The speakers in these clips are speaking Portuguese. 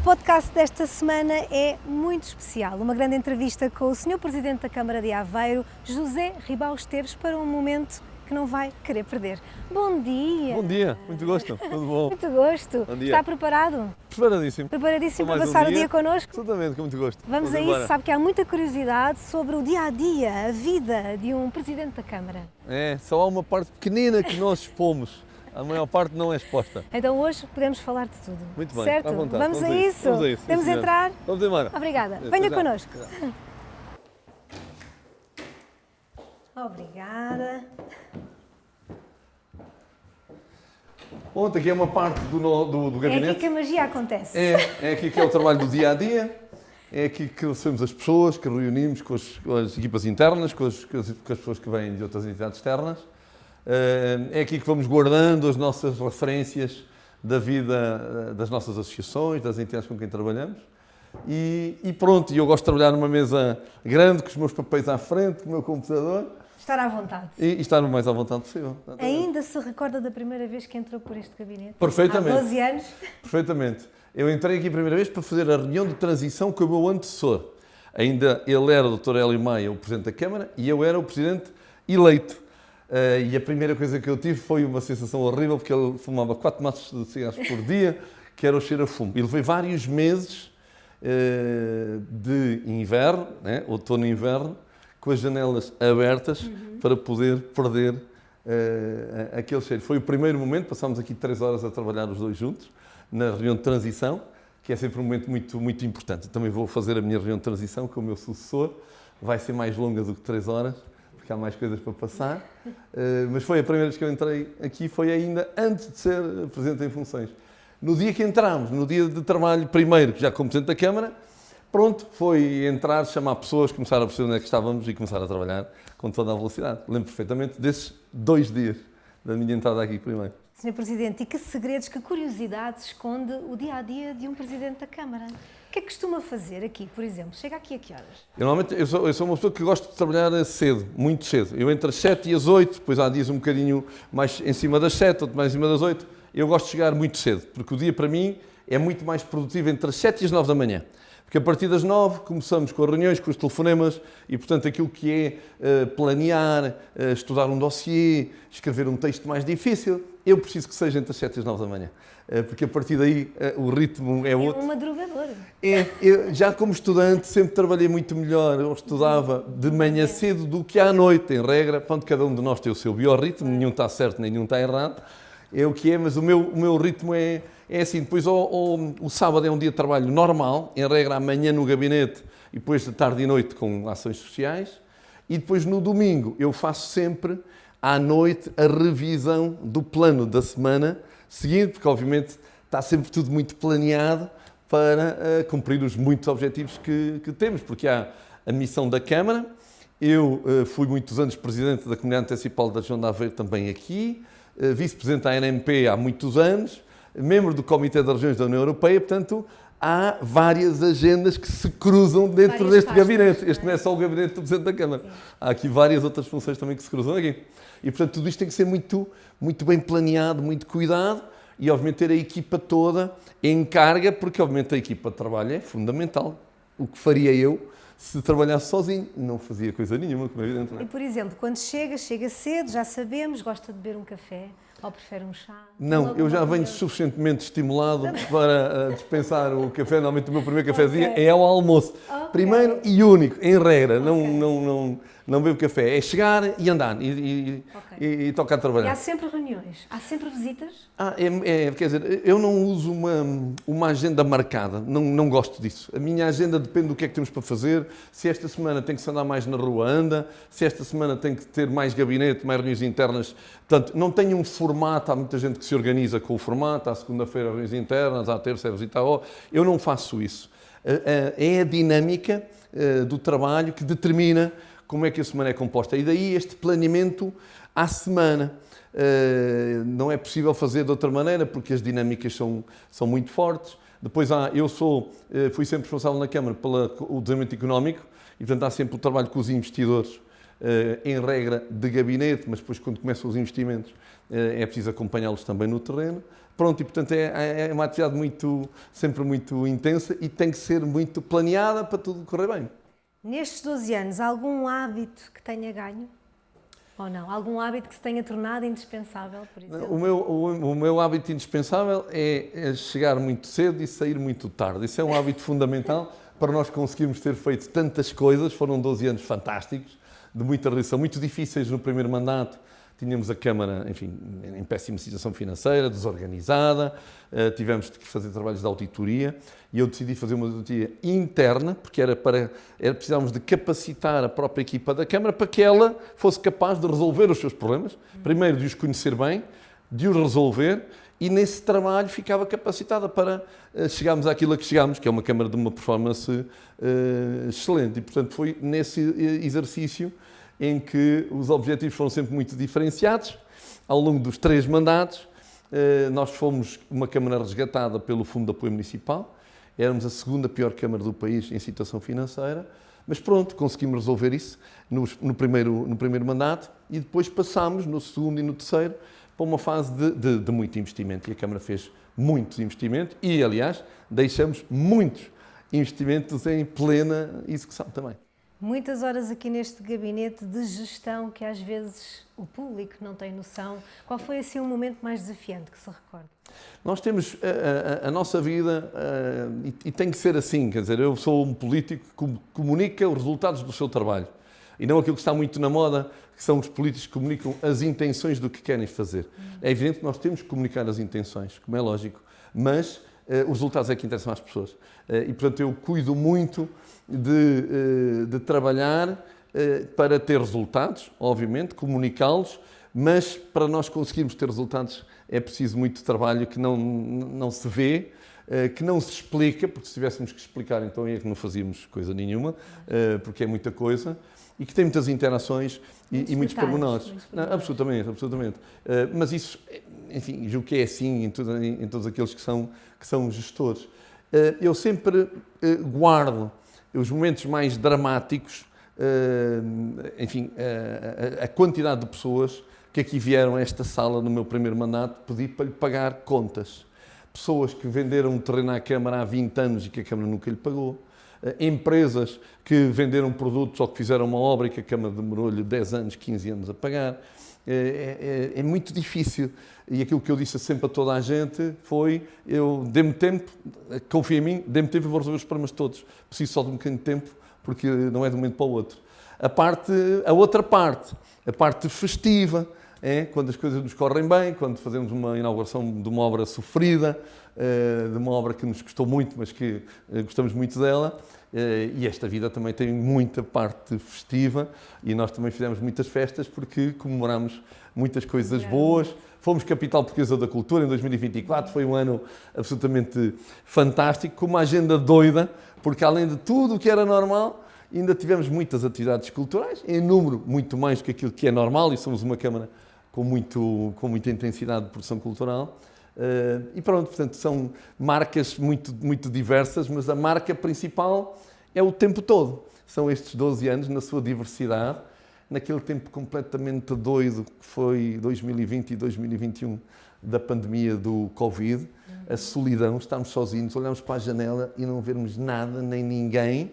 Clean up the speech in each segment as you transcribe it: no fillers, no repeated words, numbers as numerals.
podcast desta semana é muito especial. Uma grande entrevista com o Sr. Presidente da Câmara de Aveiro, José Ribao Esteves, para um momento que não vai querer perder. Bom dia! Bom dia, muito gosto, tudo bom? Muito gosto. Bom dia. Está preparado? Preparadíssimo. Preparadíssimo para Mais um passar o dia. dia connosco? Absolutamente, com muito gosto. Vamos a embora. isso. Sabe que há muita curiosidade sobre o dia-a-dia, a vida de um Presidente da Câmara. É, só há uma parte pequenina que nós expomos, a maior parte não é exposta. Então hoje podemos falar de tudo. Muito bem, certo? à vontade. Vamos a isso? Vamos a isso. Podemos sim, senhora. entrar? Vamos embora. Obrigada. Até Venha já. connosco. Obrigada. Ontem aqui é uma parte do É gabinete. aqui que a magia acontece. É aqui que é o trabalho do dia a dia, é aqui que recebemos as pessoas, que reunimos com as equipas internas, com as pessoas que vêm de outras entidades externas. É aqui que vamos guardando as nossas referências da vida das nossas associações, das entidades com quem trabalhamos. E pronto, eu gosto de trabalhar numa mesa grande, com os meus papéis à frente, com o meu computador. Estar à vontade. E estar o mais à vontade possível. Ainda se recorda da primeira vez que entrou por este gabinete? Perfeitamente. Há 12 anos? Perfeitamente. Eu entrei aqui a primeira vez para fazer a reunião de transição com o meu antecessor. Ainda ele era o Dr. Hélio Maia, o Presidente da Câmara, e eu era o Presidente eleito. E a primeira coisa que eu tive foi uma sensação horrível, porque ele fumava 4 maços de cigarros por dia, que era o cheiro a fumo. E levei vários meses de inverno, né, outono e inverno, com as janelas abertas para poder perder aquele cheiro. Foi o primeiro momento, passámos aqui 3 horas a trabalhar os dois juntos, na reunião de transição, que é sempre um momento muito, muito importante. Eu também vou fazer a minha reunião de transição com o meu sucessor, vai ser mais longa do que 3 horas, porque há mais coisas para passar, mas foi a primeira vez que eu entrei aqui, foi ainda antes de ser Presidente em funções. No dia que entramos, no dia de trabalho primeiro, já como Presidente da Câmara, pronto, foi entrar, chamar pessoas, começar a perceber onde é que estávamos e começar a trabalhar com toda a velocidade. Lembro perfeitamente desses 2 dias da minha entrada aqui primeiro. Sr. Presidente, e que segredos, que curiosidades esconde o dia-a-dia de um Presidente da Câmara? O que é que costuma fazer aqui, por exemplo? Chega aqui a que horas? Normalmente, eu sou uma pessoa que gosto de trabalhar cedo, muito cedo. Eu entre as 7 e as 8, depois há dias um bocadinho mais em cima das 7, outro mais em cima das 8. Eu gosto de chegar muito cedo, porque o dia para mim é muito mais produtivo entre as 7 e as 9 da manhã. Porque a partir das 9 começamos com as reuniões, com os telefonemas e, portanto, aquilo que é planear, estudar um dossiê, escrever um texto mais difícil, eu preciso que seja entre as 7 e as 9 da manhã. Porque a partir daí o ritmo é outro. É um madrugador. Eu, já como estudante, sempre trabalhei muito melhor. Eu estudava de manhã cedo do que à noite, em regra. Pronto, cada um de nós tem o seu biorritmo, nenhum está certo, nenhum está errado. É o que é, mas o meu ritmo é assim. Depois o sábado é um dia de trabalho normal, em regra amanhã no gabinete e depois de tarde e noite com ações sociais. E depois no domingo eu faço sempre à noite a revisão do plano da semana seguinte, porque obviamente está sempre tudo muito planeado para cumprir os muitos objetivos que temos, porque há a missão da Câmara. Eu fui muitos anos Presidente da Comunidade Municipal da Região de Aveiro também aqui, Vice-Presidente da ANMP há muitos anos, membro do Comitê das Regiões da União Europeia, portanto, há várias agendas que se cruzam dentro deste gabinete. Este não é só o gabinete do Presidente da Câmara. Sim. Há aqui várias outras funções também que se cruzam aqui. E, portanto, tudo isto tem que ser muito, muito bem planeado, muito cuidado e, obviamente, ter a equipa toda em carga, porque, obviamente, a equipa de trabalho é fundamental. O que faria eu se trabalhasse sozinho? Não fazia coisa nenhuma, como é evidente. Não é? E, por exemplo, quando chega cedo, já sabemos, gosta de beber um café ou prefere um chá? Não, eu já venho suficientemente estimulado para dispensar o café. Normalmente o meu primeiro café do dia é ao almoço. Primeiro e único, em regra. Não bebo café. É chegar e andar e tocar a trabalhar. E há sempre reuniões? Há sempre visitas? Quer dizer, eu não uso uma agenda marcada. Não gosto disso. A minha agenda depende do que é que temos para fazer. Se esta semana tem que se andar mais na rua, anda. Se esta semana tem que ter mais gabinete, mais reuniões internas. Portanto, não tenho um formato. Há muita gente que se organiza com o formato. À segunda-feira, reuniões internas. À terça, visita ao... Eu não faço isso. É a dinâmica do trabalho que determina como é que a semana é composta. E daí este planeamento à semana. Não é possível fazer de outra maneira, porque as dinâmicas são muito fortes. Depois fui sempre responsável na Câmara pelo desenvolvimento económico e, portanto, há sempre o trabalho com os investidores, em regra de gabinete, mas depois, quando começam os investimentos, é preciso acompanhá-los também no terreno. Pronto, e portanto é uma atividade sempre muito intensa e tem que ser muito planeada para tudo correr bem. Nestes 12 anos, algum hábito que tenha ganho? Ou não? Algum hábito que se tenha tornado indispensável, por exemplo? O meu hábito indispensável é chegar muito cedo e sair muito tarde. Isso é um hábito fundamental para nós conseguirmos ter feito tantas coisas. Foram 12 anos fantásticos, de muita realização, muito difíceis no primeiro mandato. Tínhamos a Câmara, enfim, em péssima situação financeira, desorganizada, tivemos que fazer trabalhos de auditoria e eu decidi fazer uma auditoria interna, porque precisávamos de capacitar a própria equipa da Câmara para que ela fosse capaz de resolver os seus problemas, primeiro de os conhecer bem, de os resolver, e nesse trabalho ficava capacitada para chegarmos àquilo a que chegámos, que é uma Câmara de uma performance excelente. E, portanto, foi nesse exercício em que os objetivos foram sempre muito diferenciados. Ao longo dos 3 mandatos, nós fomos uma Câmara resgatada pelo Fundo de Apoio Municipal, éramos a segunda pior Câmara do país em situação financeira, mas pronto, conseguimos resolver isso no primeiro mandato e depois passámos no segundo e no terceiro para uma fase de muito investimento, e a Câmara fez muitos investimentos e, aliás, deixamos muitos investimentos em plena execução também. Muitas horas aqui neste gabinete de gestão que às vezes o público não tem noção. Qual foi assim o momento mais desafiante que se recorda? Nós temos a nossa vida e tem que ser assim, quer dizer, eu sou um político que comunica os resultados do seu trabalho e não aquilo que está muito na moda, que são os políticos que comunicam as intenções do que querem fazer. É evidente que nós temos que comunicar as intenções, como é lógico, mas os resultados é que interessam às pessoas. E, portanto, eu cuido muito de trabalhar para ter resultados, obviamente, comunicá-los, mas para nós conseguirmos ter resultados é preciso muito trabalho que não se vê, que não se explica, porque se tivéssemos que explicar, então é que não fazíamos coisa nenhuma, porque é muita coisa, e que tem muitas interações e muitos pormenores. Absolutamente, absolutamente. Mas isso, enfim, julgo que é assim em todos aqueles que são gestores. Eu sempre guardo os momentos mais dramáticos, enfim, a quantidade de pessoas que aqui vieram a esta sala no meu primeiro mandato pedir para lhe pagar contas. Pessoas que venderam um terreno à Câmara há 20 anos e que a Câmara nunca lhe pagou. Empresas que venderam produtos ou que fizeram uma obra e que a Câmara demorou-lhe 10 anos, 15 anos a pagar. É muito difícil. E aquilo que eu disse sempre a toda a gente foi: dê-me tempo, confia em mim, dê-me tempo e vou resolver os problemas todos. Preciso só de um bocadinho de tempo, porque não é de um momento para o outro. A outra parte, a parte festiva, quando as coisas nos correm bem, quando fazemos uma inauguração de uma obra sofrida, de uma obra que nos custou muito, mas que gostamos muito dela. E esta vida também tem muita parte festiva e nós também fizemos muitas festas porque comemoramos muitas coisas boas. Fomos capital portuguesa da cultura em 2024, foi um ano absolutamente fantástico, com uma agenda doida, porque além de tudo o que era normal, ainda tivemos muitas atividades culturais, em número muito mais do que aquilo que é normal, e somos uma Câmara com muita intensidade de produção cultural. E pronto, portanto, são marcas muito diversas, mas a marca principal é o tempo todo. São estes 12 anos na sua diversidade, naquele tempo completamente doido que foi 2020 e 2021, da pandemia do Covid, a solidão, estarmos sozinhos, olharmos para a janela e não vermos nada, nem ninguém.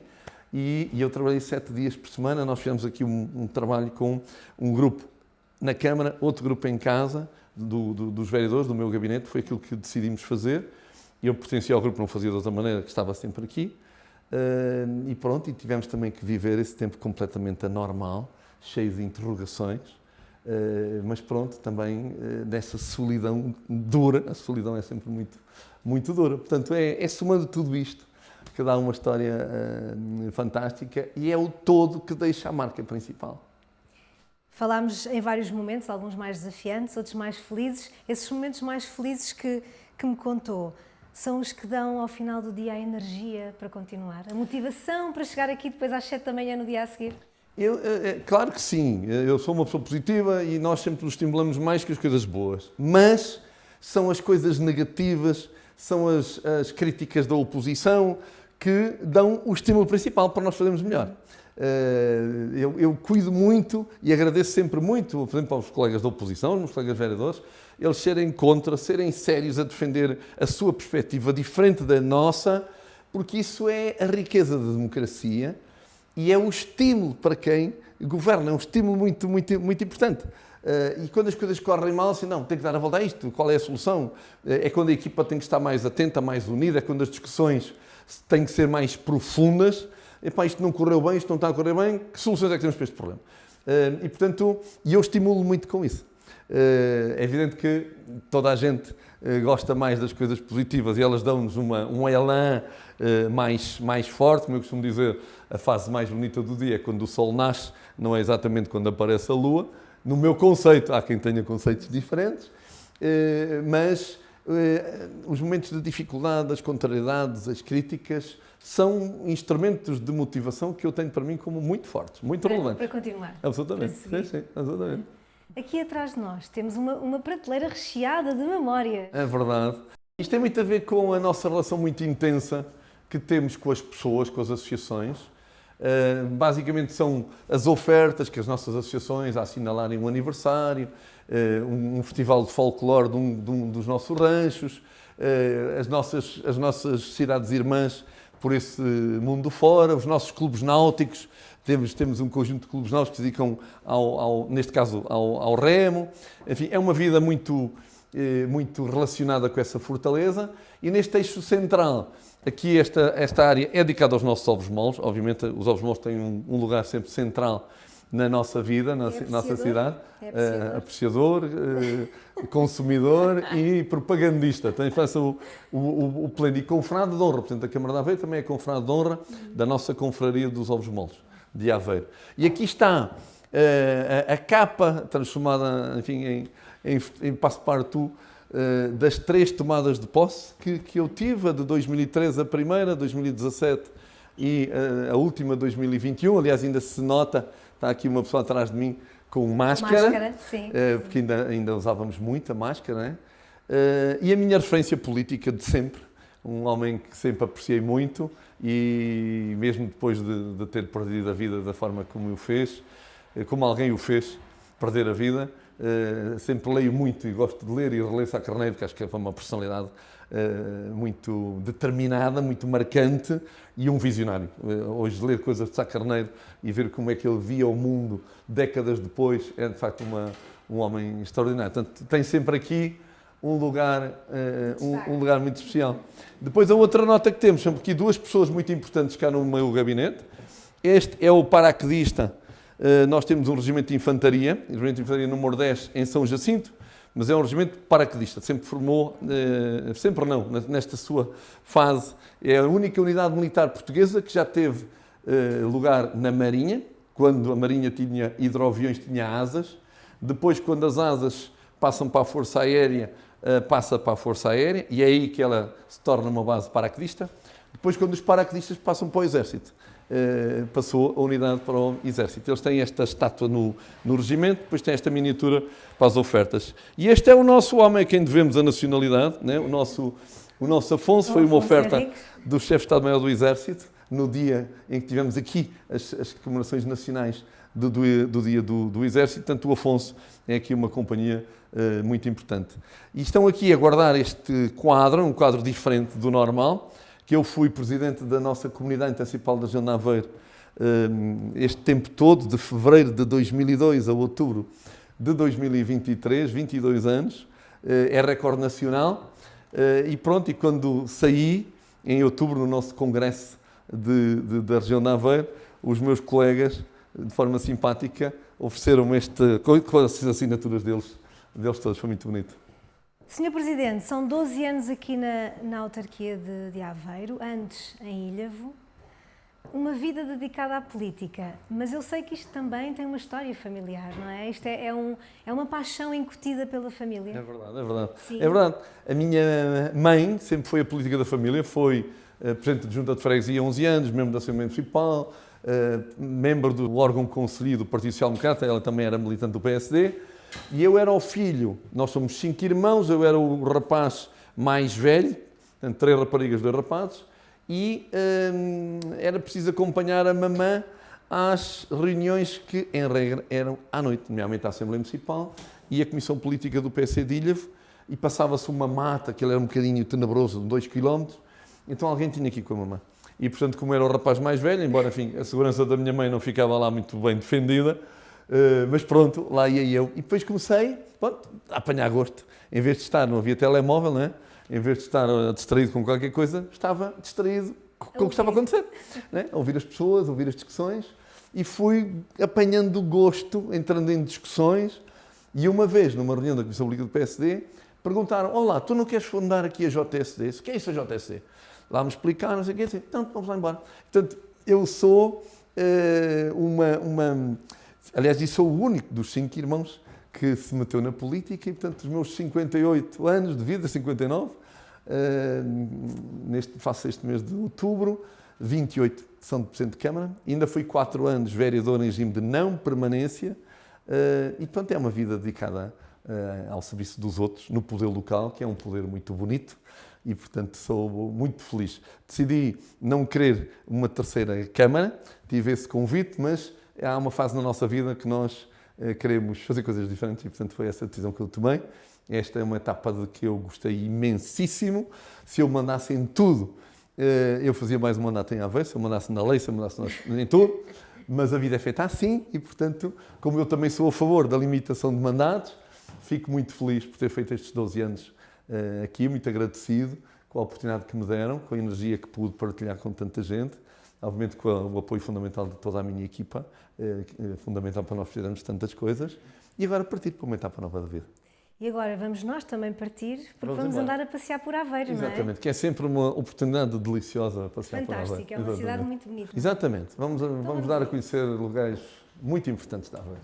E eu trabalhei 7 dias por semana, nós fizemos aqui um trabalho com um grupo na Câmara, outro grupo em casa, dos vereadores, do meu gabinete, foi aquilo que decidimos fazer. Eu pertencia ao grupo, não fazia de outra maneira, que estava sempre aqui. E pronto, e tivemos também que viver esse tempo completamente anormal, cheio de interrogações, mas pronto, também dessa solidão dura. A solidão é sempre muito dura. Portanto, é somando tudo isto que dá uma história fantástica e é o todo que deixa a marca principal. Falámos em vários momentos, alguns mais desafiantes, outros mais felizes. Esses momentos mais felizes que me contou são os que dão ao final do dia a energia para continuar, a motivação para chegar aqui depois às 7 da manhã no dia a seguir? Claro que sim, eu sou uma pessoa positiva e nós sempre nos estimulamos mais que as coisas boas, mas são as coisas negativas, são as críticas da oposição que dão o estímulo principal para nós fazermos melhor. Eu cuido muito e agradeço sempre muito, por exemplo, aos colegas da oposição, aos meus colegas vereadores, eles serem contra, serem sérios a defender a sua perspectiva diferente da nossa, porque isso é a riqueza da democracia e é o estímulo para quem governa, é um estímulo muito, muito, muito importante. E quando as coisas correm mal, assim, não, tem que dar a volta a isto, qual é a solução? É quando a equipa tem que estar mais atenta, mais unida, é quando as discussões têm que ser mais profundas. Epá, isto não correu bem, isto não está a correr bem, que soluções é que temos para este problema? E, portanto, eu estimulo muito com isso. É evidente que toda a gente gosta mais das coisas positivas e elas dão-nos um elan mais forte, como eu costumo dizer, a fase mais bonita do dia é quando o sol nasce, não é exatamente quando aparece a lua. No meu conceito, há quem tenha conceitos diferentes, mas os momentos de dificuldade, as contrariedades, as críticas, são instrumentos de motivação que eu tenho para mim como muito fortes, muito relevantes. Para continuar. Absolutamente. Sim, absolutamente. Aqui atrás de nós temos uma prateleira recheada de memória. É verdade. Isto tem muito a ver com a nossa relação muito intensa que temos com as pessoas, com as associações. Basicamente são as ofertas que as nossas associações a assinalarem um aniversário, um festival de folclore de um dos nossos ranchos, as nossas cidades irmãs por esse mundo fora, os nossos clubes náuticos, temos um conjunto de clubes náuticos que se dedicam, neste caso, ao remo. Enfim, é uma vida muito relacionada com essa fortaleza e neste eixo central, aqui esta área é dedicada aos nossos ovos moles. Obviamente os ovos moles têm um lugar sempre central na nossa vida, na nossa cidade. Apreciador, consumidor e propagandista. Tem o pleno e confrade de honra. Portanto, a Câmara de Aveiro também é confrade de honra da nossa confraria dos ovos moles de Aveiro. E aqui está a capa transformada, enfim, em passe-partout das 3 tomadas de posse que eu tive, a de 2013 a primeira, 2017 e a última 2021. Aliás, ainda se nota, está aqui uma pessoa atrás de mim com máscara, sim. Porque ainda usávamos muito a máscara, não é? E a minha referência política de sempre, um homem que sempre apreciei muito e mesmo depois de ter perdido a vida da forma como o fez, como alguém o fez, perder a vida, sempre leio muito e gosto de ler e reler Sá Carneiro, que acho que é uma personalidade muito determinada, muito marcante e um visionário. Hoje ler coisas de Sá Carneiro e ver como é que ele via o mundo décadas depois é de facto um homem extraordinário. Portanto, tem sempre aqui um lugar muito especial. Depois a outra nota que temos, são aqui 2 pessoas muito importantes cá no meu gabinete. Este é o paraquedista. Nós temos um regimento de infantaria, o regimento de infantaria número 10 em São Jacinto, mas é um regimento paraquedista, sempre formou, sempre não, nesta sua fase, é a única unidade militar portuguesa que já teve lugar na Marinha, quando a Marinha tinha hidroaviões, tinha asas, depois quando as asas passam para a Força Aérea, passa para a Força Aérea, e é aí que ela se torna uma base paraquedista, depois quando os paraquedistas passam para o Exército. Passou a unidade para o Exército. Eles têm esta estátua no regimento, depois têm esta miniatura para as ofertas. E este é o nosso homem a quem devemos a nacionalidade, né? O nosso Afonso foi uma oferta do chefe de Estado-Maior do Exército, no dia em que tivemos aqui as comemorações nacionais do dia do Exército. Portanto, o Afonso é aqui uma companhia muito importante. E estão aqui a guardar este quadro, um quadro diferente do normal, que eu fui presidente da nossa comunidade intermunicipal da região de Aveiro este tempo todo, de fevereiro de 2002 a outubro de 2023, 22 anos, é recorde nacional. E pronto, e quando saí, em outubro, no nosso congresso da região de Aveiro, os meus colegas, de forma simpática, ofereceram-me com as assinaturas deles todos, foi muito bonito. Sr. Presidente, são 12 anos aqui na autarquia de Aveiro, antes em Ilhavo, uma vida dedicada à política, mas eu sei que isto também tem uma história familiar, não é? Isto é uma paixão incutida pela família. É verdade, é verdade. Sim. É verdade. A minha mãe sempre foi a política da família, foi presidente de Junta de Freguesia há 11 anos, membro da Assembleia Municipal, membro do órgão conselho do Partido Social Democrata, ela também era militante do PSD, e eu era o filho, nós somos 5 irmãos, eu era o rapaz mais velho, portanto, 3 raparigas, 2 rapazes, e era preciso acompanhar a mamã às reuniões que, em regra, eram à noite, nomeadamente a Assembleia Municipal e a Comissão Política do PC de Ilhavo, e passava-se uma mata, que era um bocadinho tenebroso, de 2 km, então alguém tinha que ir com a mamãe. E, portanto, como era o rapaz mais velho, embora, enfim, a segurança da minha mãe não ficava lá muito bem defendida, mas pronto, lá ia eu. E depois comecei, pronto, a apanhar gosto. Em vez de estar, não havia telemóvel, não é? Em vez de estar distraído com qualquer coisa, estava distraído com o que estava a acontecer. Né? A ouvir as pessoas, a ouvir as discussões, e fui apanhando gosto, entrando em discussões. E uma vez, numa reunião da Comissão Política do PSD, perguntaram: olá, tu não queres fundar aqui a JSD? O que é isso a JSD? Lá me explicaram, não sei o que, assim, então vamos lá embora. Portanto, eu sou aliás, eu sou o único dos 5 irmãos que se meteu na política e, portanto, os meus 58 anos de vida, 59, faço este mês de outubro, 28 são de Presidente de Câmara, ainda fui 4 anos vereador em regime de não permanência e, portanto, é uma vida dedicada ao serviço dos outros, no poder local, que é um poder muito bonito e, portanto, sou muito feliz. Decidi não querer uma terceira Câmara, tive esse convite, mas há uma fase na nossa vida que nós queremos fazer coisas diferentes e, portanto, foi essa a decisão que eu tomei. Esta é uma etapa de que eu gostei imensíssimo. Se eu mandasse em tudo, eu fazia mais um mandato em Aveiro, se eu mandasse na lei, se eu mandasse em tudo, mas a vida é feita assim e, portanto, como eu também sou a favor da limitação de mandatos, fico muito feliz por ter feito estes 12 anos aqui, muito agradecido com a oportunidade que me deram, com a energia que pude partilhar com tanta gente, obviamente com o apoio fundamental de toda a minha equipa, fundamental para nós fazermos tantas coisas, e agora partir para uma etapa nova da vida. E agora vamos nós também partir, porque vamos andar a passear por Aveiro, não é? Exatamente, que é sempre uma oportunidade deliciosa passear por Aveiro. Fantástico, é uma cidade muito bonita. Exatamente, vamos dar a conhecer lugares muito importantes da Aveiro.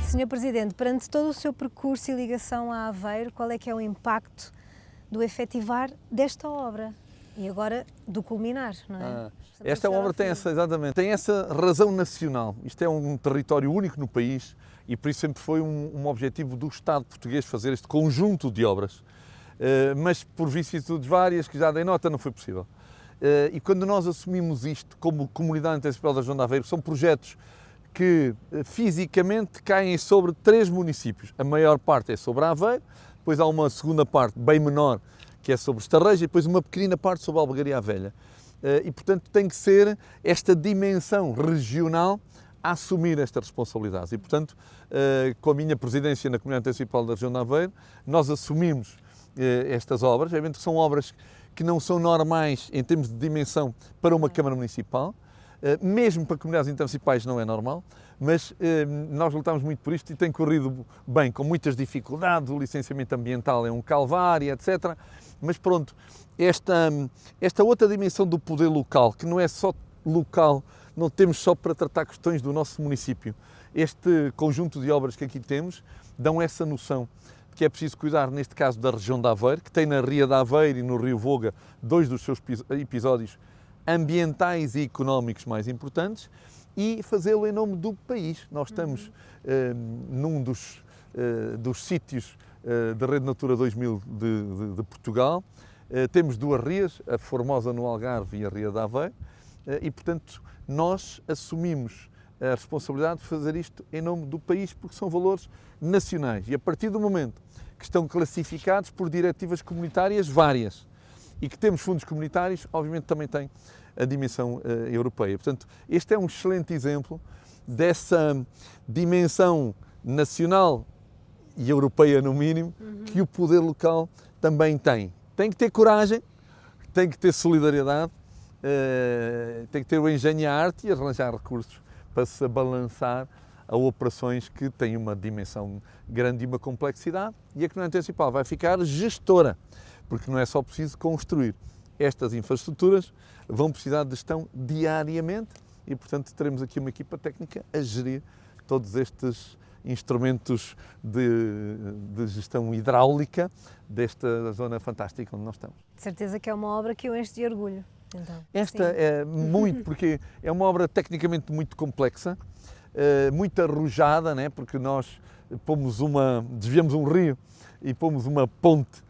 Senhor Presidente, perante todo o seu percurso e ligação a Aveiro, qual é que é o impacto do efetivar desta obra? E agora do culminar, não é? Esta obra tem essa razão nacional. Isto é um território único no país e por isso sempre foi um objetivo do Estado português fazer este conjunto de obras. Mas por vicissitudes várias, que já dei nota, não foi possível. E quando nós assumimos isto como Comunidade Intermunicipal da Região de Aveiro, são projetos que fisicamente caem sobre 3 municípios. A maior parte é sobre Aveiro, depois há uma segunda parte bem menor, que é sobre Estarreja, e depois uma pequenina parte sobre Albergaria à Velha. E, portanto, tem que ser esta dimensão regional a assumir esta responsabilidade. E, portanto, com a minha presidência na Comunidade Intermunicipal da Região de Aveiro, nós assumimos estas obras. Obviamente são obras que não são normais em termos de dimensão para uma Câmara Municipal, mesmo para comunidades intermunicipais não é normal, mas nós lutamos muito por isto e tem corrido bem, com muitas dificuldades, o licenciamento ambiental é um calvário, etc. Mas pronto, esta outra dimensão do poder local, que não é só local, não temos só para tratar questões do nosso município. Este conjunto de obras que aqui temos dão essa noção de que é preciso cuidar, neste caso, da região de Aveiro, que tem na Ria de Aveiro e no Rio Voga 2 dos seus episódios ambientais e económicos mais importantes, e fazê-lo em nome do país. Nós estamos num dos sítios da Rede Natura 2000 de Portugal. Temos 2 rias, a Formosa no Algarve e a Ria de Aveiro, e, portanto, nós assumimos a responsabilidade de fazer isto em nome do país, porque são valores nacionais. E a partir do momento que estão classificados por diretivas comunitárias várias, e que temos fundos comunitários, obviamente também tem a dimensão europeia. Portanto, este é um excelente exemplo dessa dimensão nacional e europeia, no mínimo, que o poder local também tem. Tem que ter coragem, tem que ter solidariedade, tem que ter o engenho e a arte e arranjar recursos para se balançar a operações que têm uma dimensão grande e uma complexidade, e a Comunidade Intermunicipal vai ficar gestora, porque não é só preciso construir. Estas infraestruturas vão precisar de gestão diariamente e, portanto, teremos aqui uma equipa técnica a gerir todos estes instrumentos de gestão hidráulica desta zona fantástica onde nós estamos. De certeza que é uma obra que eu encho de orgulho. Então, esta é muito, porque é uma obra tecnicamente muito complexa, muito arrojada, né? Porque nós desviamos um rio e pomos uma ponte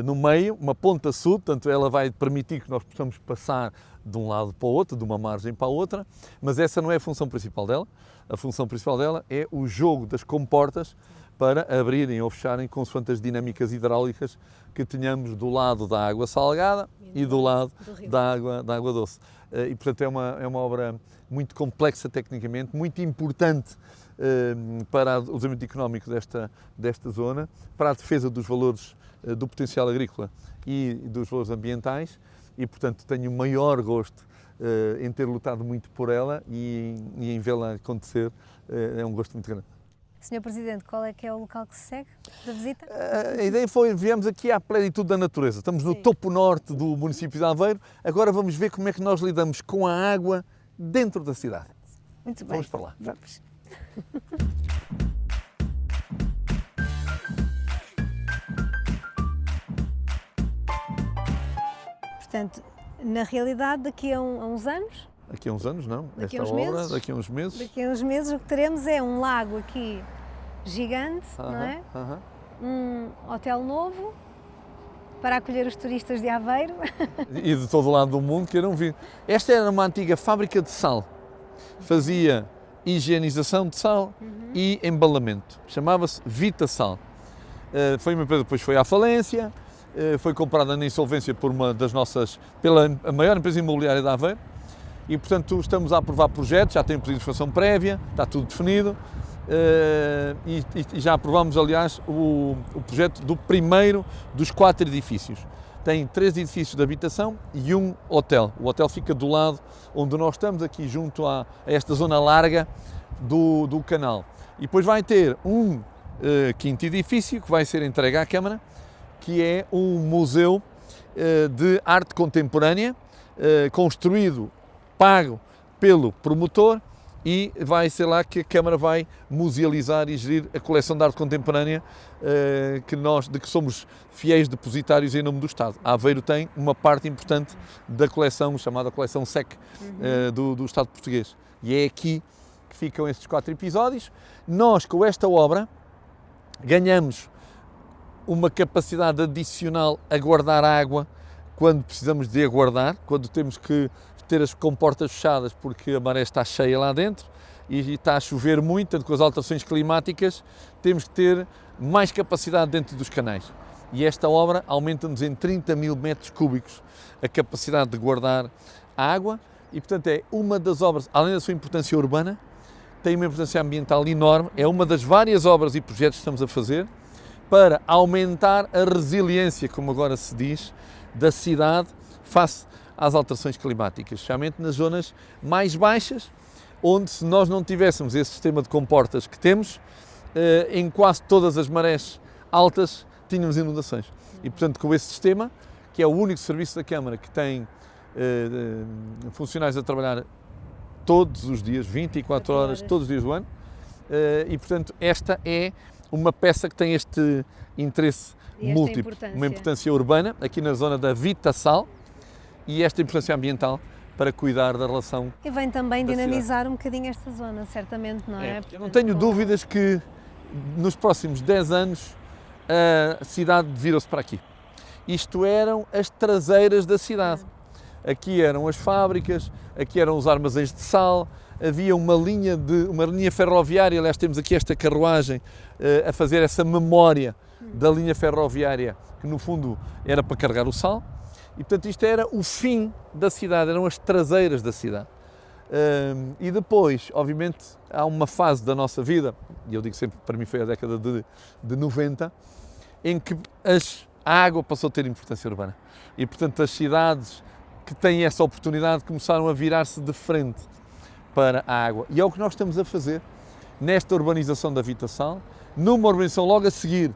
no meio, uma ponte a sul, portanto ela vai permitir que nós possamos passar de um lado para o outro, de uma margem para a outra, mas essa não é a função principal dela. A função principal dela é o jogo das comportas para abrirem ou fecharem consoante as dinâmicas hidráulicas que tenhamos do lado da água salgada e do lado da água doce. E, portanto, é uma obra muito complexa tecnicamente, muito importante para o desenvolvimento económico desta zona, para a defesa dos valores do potencial agrícola e dos valores ambientais, e, portanto, tenho o maior gosto em ter lutado muito por ela e em vê-la acontecer. É um gosto muito grande. Sr. Presidente, qual é que é o local que se segue da visita? A ideia foi, viemos aqui à plenitude da natureza. Estamos no topo norte do município de Aveiro. Agora vamos ver como é que nós lidamos com a água dentro da cidade. Muito bem. Vamos para lá. Vamos. Portanto, na realidade, daqui a uns anos, Daqui a uns anos, não. Daqui a Esta uns obra, meses? daqui a uns meses. daqui a uns meses, o que teremos é um lago aqui gigante, não é? Um hotel novo para acolher os turistas de Aveiro. E de todo o lado do mundo queiram vir. Esta era uma antiga fábrica de sal. Fazia higienização de sal e embalamento. Chamava-se Vita Sal. Foi uma empresa, depois foi à falência, foi comprada na insolvência por pela maior empresa imobiliária de Aveiro. E, portanto, estamos a aprovar projetos, já tem um pedido de informação prévia, está tudo definido, e já aprovamos, aliás, o projeto do primeiro dos 4 edifícios. Tem 3 edifícios de habitação e um hotel. O hotel fica do lado onde nós estamos, aqui junto a esta zona larga do canal. E depois vai ter um 5º edifício que vai ser entregue à Câmara, que é um museu de arte contemporânea, construído, pago pelo promotor, e vai ser lá que a Câmara vai musealizar e gerir a coleção de arte contemporânea de que somos fiéis depositários em nome do Estado. A Aveiro tem uma parte importante da coleção, chamada coleção SEC, do Estado português. E é aqui que ficam estes 4 episódios. Nós, com esta obra, ganhamos uma capacidade adicional a guardar água quando precisamos de aguardar, quando temos que ter as comportas fechadas porque a maré está cheia lá dentro e está a chover muito, tanto com as alterações climáticas, temos que ter mais capacidade dentro dos canais. E esta obra aumenta-nos em 30.000 metros cúbicos a capacidade de guardar a água e, portanto, é uma das obras, além da sua importância urbana, tem uma importância ambiental enorme, é uma das várias obras e projetos que estamos a fazer para aumentar a resiliência, como agora se diz, da cidade face às alterações climáticas, especialmente nas zonas mais baixas, onde, se nós não tivéssemos esse sistema de comportas que temos, em quase todas as marés altas tínhamos inundações. E, portanto, com esse sistema, que é o único serviço da Câmara que tem funcionários a trabalhar todos os dias, 24 horas, todos os dias do ano, e, portanto, esta é uma peça que tem este interesse múltiplo, uma importância urbana, aqui na zona da Vita Sal, e esta importância ambiental para cuidar da relação. E vem também dinamizar um bocadinho esta zona, certamente, não é? Eu não tenho dúvidas que nos próximos 10 anos a cidade virou-se para aqui. Isto eram as traseiras da cidade. Aqui eram as fábricas, aqui eram os armazéns de sal, havia uma linha ferroviária, aliás temos aqui esta carruagem a fazer essa memória da linha ferroviária, que no fundo era para carregar o sal. E, portanto, isto era o fim da cidade, eram as traseiras da cidade. E depois, obviamente, há uma fase da nossa vida, e eu digo sempre que para mim foi a década de 90, em que a água passou a ter importância urbana. E, portanto, as cidades que têm essa oportunidade começaram a virar-se de frente para a água. E é o que nós estamos a fazer nesta urbanização da Vita Sal, numa urbanização logo a seguir,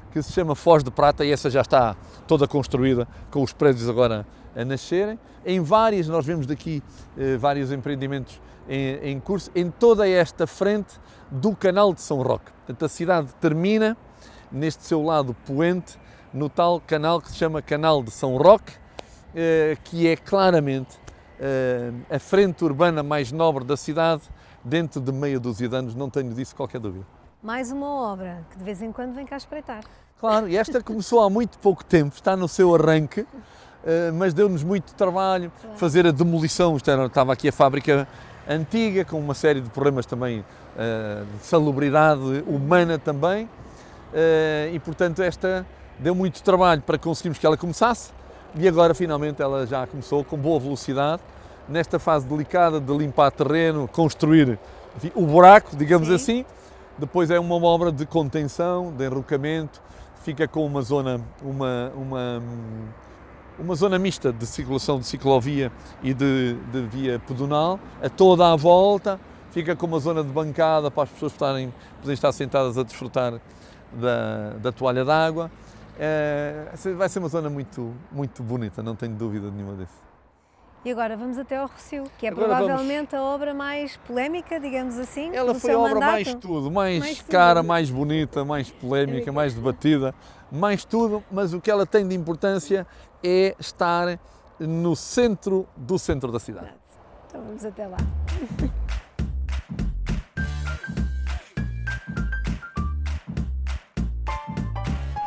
que se chama Foz de Prata, e essa já está toda construída, com os prédios agora a nascerem. Em várias, nós vemos daqui vários empreendimentos em curso, em toda esta frente do canal de São Roque. Portanto, a cidade termina neste seu lado poente, no tal canal que se chama Canal de São Roque, que é claramente a frente urbana mais nobre da cidade, dentro de meia dúzia de anos, não tenho disso qualquer dúvida. Mais uma obra que de vez em quando vem cá espreitar. Claro, e esta começou há muito pouco tempo, está no seu arranque, mas deu-nos muito trabalho fazer a demolição. Estava aqui a fábrica antiga, com uma série de problemas também de salubridade humana também, e portanto esta deu muito trabalho para conseguirmos que ela começasse, e agora finalmente ela já começou com boa velocidade, nesta fase delicada de limpar terreno, construir, enfim, o buraco, digamos assim. Depois é uma obra de contenção, de enrocamento, fica com uma zona mista de circulação de ciclovia e de via pedonal, a toda a volta, fica com uma zona de bancada para as pessoas poderem estar sentadas a desfrutar da toalha d'água. Vai ser uma zona muito, muito bonita, não tenho dúvida nenhuma disso. E agora vamos até ao Rossio, que é Agora provavelmente a obra mais polémica, digamos assim, Ela do foi a seu obra mandato. mais tudo, mais Mais tudo. cara, mais bonita, mais polémica, mais debatida, mais tudo, mas o que ela tem de importância é estar no centro do centro da cidade. Então vamos até lá.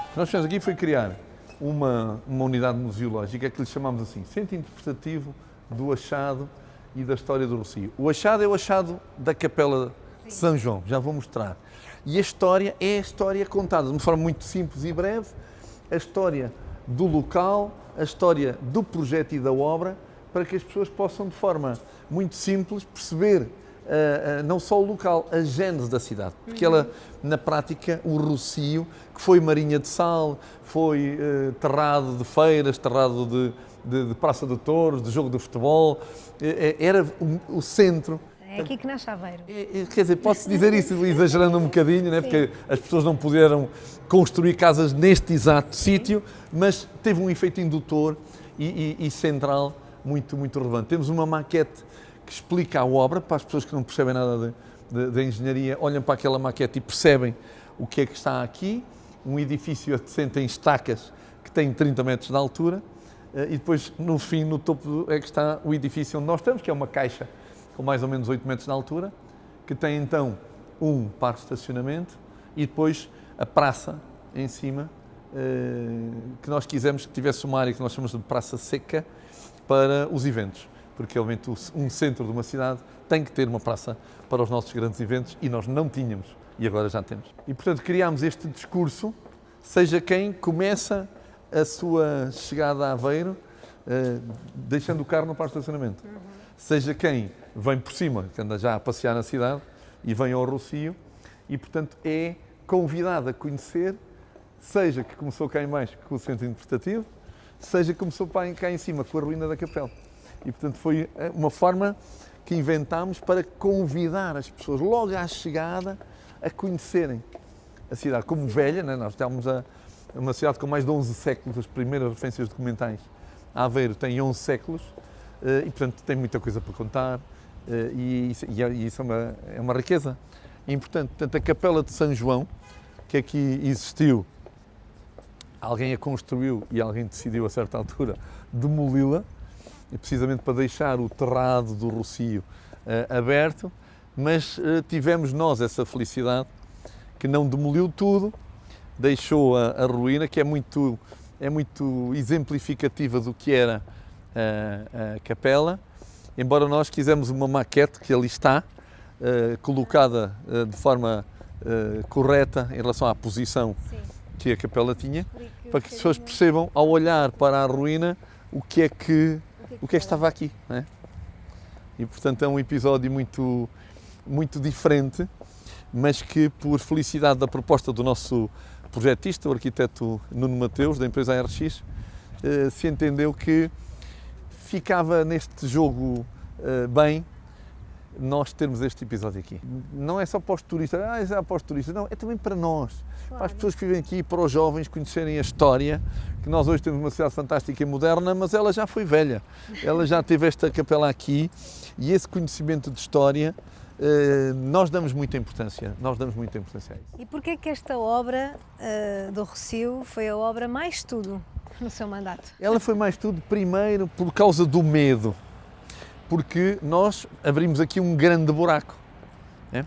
O que nós fizemos aqui foi criar uma unidade museológica que lhe chamamos assim, Centro Interpretativo do Achado e da História do Rossio. O achado é o achado da Capela de São João, já vou mostrar. E a história é a história contada de uma forma muito simples e breve, a história do local, a história do projeto e da obra, para que as pessoas possam de forma muito simples perceber não só o local, a gênese da cidade, porque ela, na prática, o Rossio, que foi marinha de sal, foi terrado de feiras, terrado de praça de touros, de jogo de futebol, era o centro. É aqui que nasce Aveiro. Quer dizer, posso dizer isso exagerando um bocadinho, né? Porque as pessoas não puderam construir casas neste exato sítio, mas teve um efeito indutor e central muito, muito relevante. Temos uma maquete que explica a obra, para as pessoas que não percebem nada de engenharia, olham para aquela maquete e percebem o que é que está aqui. Um edifício assente em estacas que tem 30 metros de altura e depois, no fim, no topo é que está o edifício onde nós estamos, que é uma caixa com mais ou menos 8 metros de altura, que tem então um parque de estacionamento e depois a praça em cima, que nós quisemos que tivesse uma área que nós chamamos de praça seca para os eventos, porque realmente um centro de uma cidade tem que ter uma praça para os nossos grandes eventos e nós não tínhamos e agora já temos. E portanto criámos este discurso, seja quem começa a sua chegada a Aveiro, deixando o carro no parque de estacionamento, seja quem vem por cima, que anda já a passear na cidade e vem ao Rossio e portanto é convidado a conhecer, seja que começou cá em baixo com o centro interpretativo, seja que começou cá em cima com a ruína da capela. E, portanto, foi uma forma que inventámos para convidar as pessoas logo à chegada a conhecerem a cidade. Como velha, né? Nós estamos uma cidade com mais de 11 séculos, as primeiras referências documentais. Aveiro tem 11 séculos e, portanto, tem muita coisa para contar e isso é uma riqueza importante. Portanto, a Capela de São João, que aqui existiu, alguém a construiu e alguém decidiu, a certa altura, demoli-la, precisamente para deixar o terrado do Rossio aberto, mas tivemos nós essa felicidade que não demoliu tudo, deixou a ruína, que é muito exemplificativa do que era a capela, embora nós quisemos uma maquete que ali está, colocada de forma correta em relação à posição que a capela tinha, para que as pessoas percebam, ao olhar para a ruína, o que é que estava aqui, né? E portanto é um episódio muito, muito diferente, mas que por felicidade da proposta do nosso projetista, o arquiteto Nuno Mateus, da empresa ARX, se entendeu que ficava neste jogo bem nós termos este episódio aqui. Não é só para os turistas, é para os turistas, não, é também para nós, para as pessoas que vivem aqui, para os jovens conhecerem a história, que nós hoje temos uma cidade fantástica e moderna, mas ela já foi velha, ela já teve esta capela aqui e esse conhecimento de história nós damos muita importância a isso. E porquê que esta obra do Rossio foi a obra mais tudo no seu mandato? Ela foi mais tudo, primeiro, por causa do medo, porque nós abrimos aqui um grande buraco. né?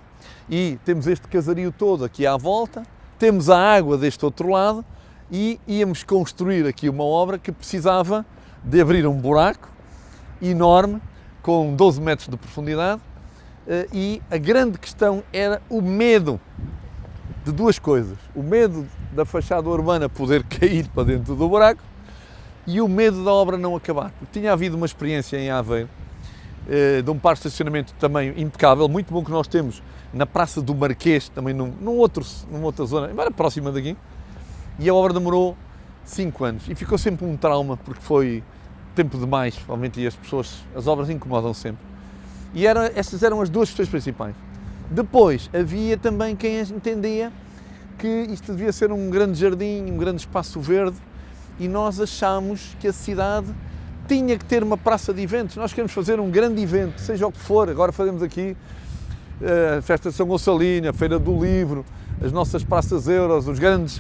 E temos este casario todo aqui à volta, temos a água deste outro lado e íamos construir aqui uma obra que precisava de abrir um buraco enorme, com 12 metros de profundidade, e a grande questão era o medo de duas coisas. O medo da fachada urbana poder cair para dentro do buraco e o medo da obra não acabar. Tinha havido uma experiência em Aveiro, de um parque de estacionamento também impecável, muito bom, que nós temos na Praça do Marquês, também numa outra zona, embora próxima daqui, e a obra demorou 5 anos e ficou sempre um trauma, porque foi tempo demais, realmente, e as obras incomodam sempre. E essas eram as duas questões principais. Depois, havia também quem entendia que isto devia ser um grande jardim, um grande espaço verde, e nós achámos que a cidade tinha que ter uma praça de eventos. Nós queremos fazer um grande evento, seja o que for. Agora fazemos aqui a Festa de São Gonçalino, a Feira do Livro, as nossas praças euros, os grandes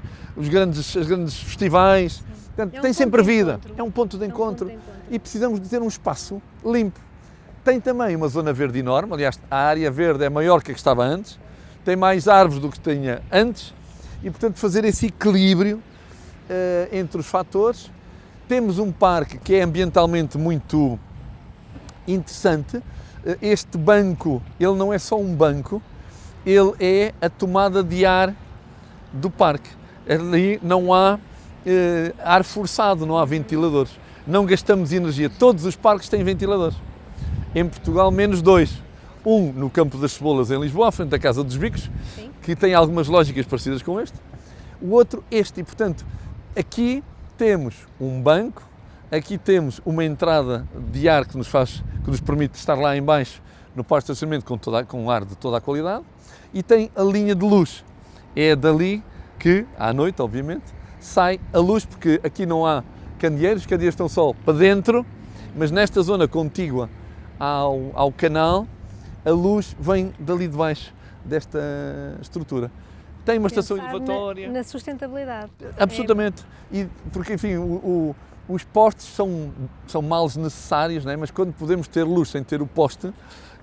festivais. Portanto, tem sempre vida. É um ponto de encontro. E precisamos de ter um espaço limpo. Tem também uma zona verde enorme, aliás, a área verde é maior que a que estava antes, tem mais árvores do que tinha antes e, portanto, fazer esse equilíbrio entre os fatores. Temos um parque que é ambientalmente muito interessante. Este banco, ele não é só um banco, ele é a tomada de ar do parque. Ali não há ar forçado, não há ventiladores. Não gastamos energia. Todos os parques têm ventiladores. Em Portugal, menos 2. Um no Campo das Cebolas, em Lisboa, à frente da Casa dos Bicos, sim, que tem algumas lógicas parecidas com este. O outro, este. E, portanto, aqui temos um banco, aqui temos uma entrada de ar que nos permite estar lá em baixo, no parque de estacionamento, com ar de toda a qualidade, e tem a linha de luz. É dali que, à noite, obviamente, sai a luz, porque aqui não há candeeiros, os candeeiros estão só para dentro, mas nesta zona contígua ao canal, a luz vem dali de baixo desta estrutura. Tem uma estação elevatória. Na sustentabilidade. Absolutamente. E, porque, enfim, os postes são males necessários, não é? Mas quando podemos ter luz sem ter o poste,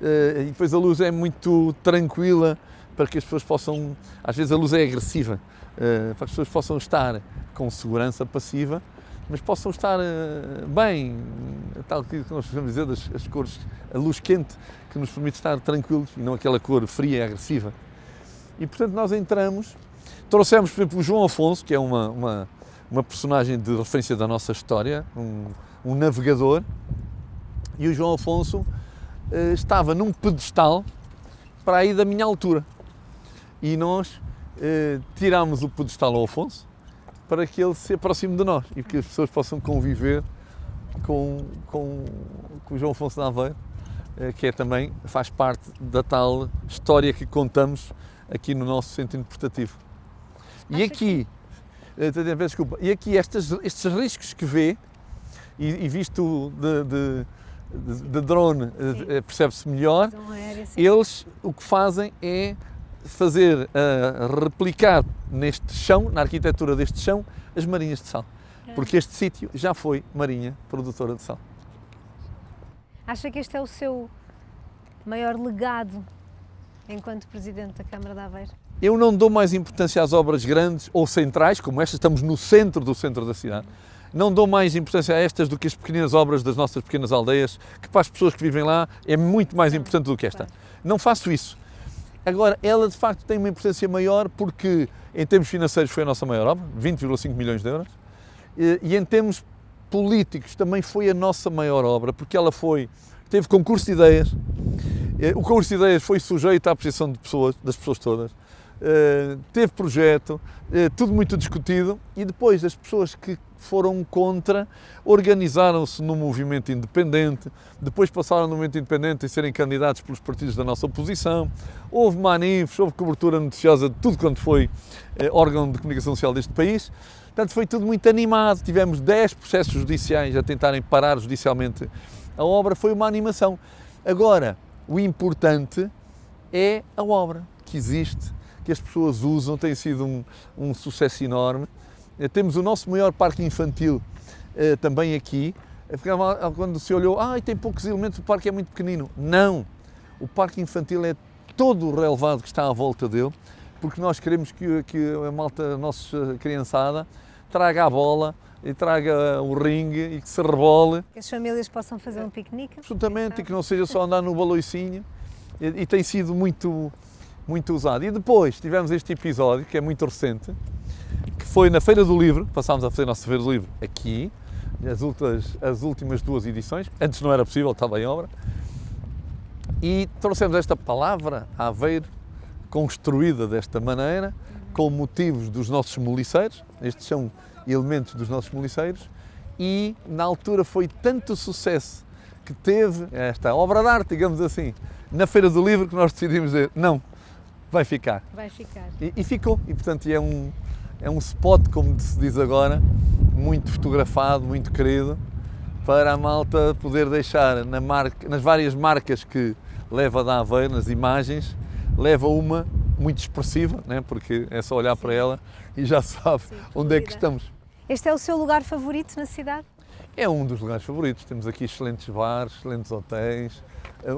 e depois a luz é muito tranquila para que as pessoas possam, às vezes a luz é agressiva, para que as pessoas possam estar com segurança passiva, mas possam estar bem, tal que nós podemos dizer, as cores, a luz quente, que nos permite estar tranquilos e não aquela cor fria e agressiva. E, portanto, nós entramos, trouxemos, por exemplo, o João Afonso, que é uma personagem de referência da nossa história, um navegador, e o João Afonso estava num pedestal para aí da minha altura. E nós tirámos o pedestal ao Afonso para que ele se aproxime de nós e que as pessoas possam conviver com o João Afonso de Aveiro, que também faz parte da tal história que contamos aqui no nosso centro interpretativo. E aqui, desculpa, e aqui estes riscos que vê, e visto de drone percebe-se melhor, eles o que fazem é replicar neste chão, na arquitetura deste chão, as marinhas de sal. Porque este sítio já foi marinha produtora de sal. Acha que este é o seu maior legado enquanto Presidente da Câmara de Aveiro? Eu não dou mais importância às obras grandes ou centrais, como estas, estamos no centro do centro da cidade. Não dou mais importância a estas do que as pequenas obras das nossas pequenas aldeias, que para as pessoas que vivem lá é muito mais importante do que esta. Não faço isso. Agora, ela de facto tem uma importância maior porque, em termos financeiros, foi a nossa maior obra, 20,5 milhões de euros, e em termos políticos também foi a nossa maior obra, porque ela teve concurso de ideias, o concurso de ideias foi sujeito à apreciação das pessoas todas, teve projeto, tudo muito discutido, e depois as pessoas que foram contra organizaram-se num movimento independente, depois passaram no movimento independente a serem candidatos pelos partidos da nossa oposição, houve manifes, houve cobertura noticiosa de tudo quanto foi órgão de comunicação social deste país, portanto foi tudo muito animado, tivemos 10 processos judiciais a tentarem parar judicialmente a obra, foi uma animação. Agora, o importante é a obra que existe, que as pessoas usam, tem sido um sucesso enorme. Temos o nosso maior parque infantil também aqui. Quando se olhou, tem poucos elementos, o parque é muito pequenino. Não! O parque infantil é todo o relevado que está à volta dele, porque nós queremos que a malta, a nossa criançada, traga a bola e traga o ringue e que se rebole. Que as famílias possam fazer um piquenique. Absolutamente, e que não seja só andar no baloicinho, e tem sido muito usado. E depois tivemos este episódio, que é muito recente, que foi na Feira do Livro, passámos a fazer a nossa Feira do Livro aqui, as últimas 2 edições, antes não era possível, estava em obra, e trouxemos esta palavra Aveiro, construída desta maneira, com motivos dos nossos moliceiros, estes são elementos dos nossos moliceiros, e na altura foi tanto sucesso que teve esta obra de arte, digamos assim, na Feira do Livro, que nós decidimos dizer, não, vai ficar. Vai ficar. E ficou, e portanto é um spot, como se diz agora, muito fotografado, muito querido, para a malta poder deixar nas várias marcas que leva da Aveiro, nas imagens, leva uma muito expressiva, né? Porque é só olhar para ela e já sabe onde é que estamos. Este é o seu lugar favorito na cidade? É um dos lugares favoritos, temos aqui excelentes bares, excelentes hotéis,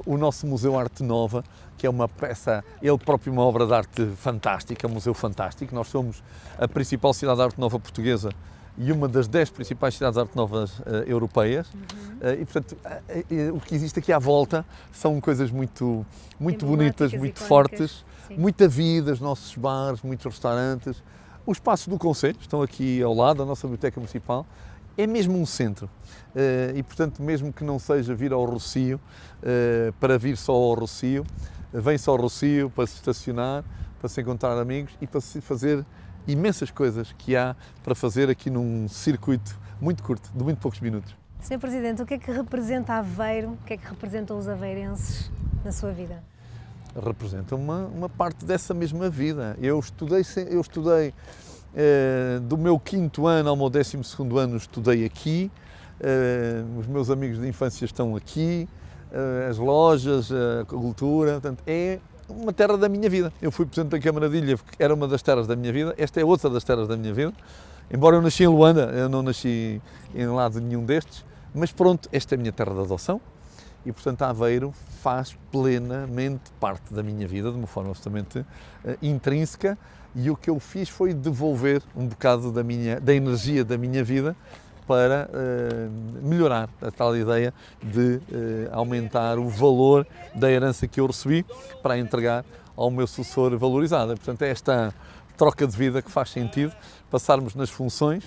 o nosso Museu Arte Nova, que é uma peça, ele próprio uma obra de arte fantástica, um museu fantástico. Nós somos a principal cidade de arte nova portuguesa e uma das 10 principais cidades de arte novas europeias. E, portanto, o que existe aqui à volta são coisas muito bonitas, muito fortes, sim. Muita vida, os nossos bares, muitos restaurantes. Os espaços do Conselho estão aqui ao lado da nossa Biblioteca Municipal. É mesmo um centro e, portanto, mesmo que não seja vir ao Rossio, para vir só ao Rossio, vem-se ao Rossio para se estacionar, para se encontrar amigos e para se fazer imensas coisas que há para fazer aqui num circuito muito curto, de muito poucos minutos. Sr. Presidente, o que é que representa Aveiro, o que é que representam os aveirenses na sua vida? Representa uma parte dessa mesma vida. Eu estudei do meu 5º ano ao meu 12º ano, estudei aqui, os meus amigos de infância estão aqui, as lojas, a cultura, portanto, é uma terra da minha vida. Eu fui Presidente da Câmara de Ilha, porque era uma das terras da minha vida, esta é outra das terras da minha vida. Embora eu nasci em Luanda, eu não nasci em lado nenhum destes, mas pronto, esta é a minha terra de adoção e, portanto, Aveiro faz plenamente parte da minha vida, de uma forma absolutamente intrínseca, e o que eu fiz foi devolver um bocado da energia da minha vida para melhorar a tal ideia de aumentar o valor da herança que eu recebi para a entregar ao meu sucessor valorizada. Portanto, é esta troca de vida que faz sentido, passarmos nas funções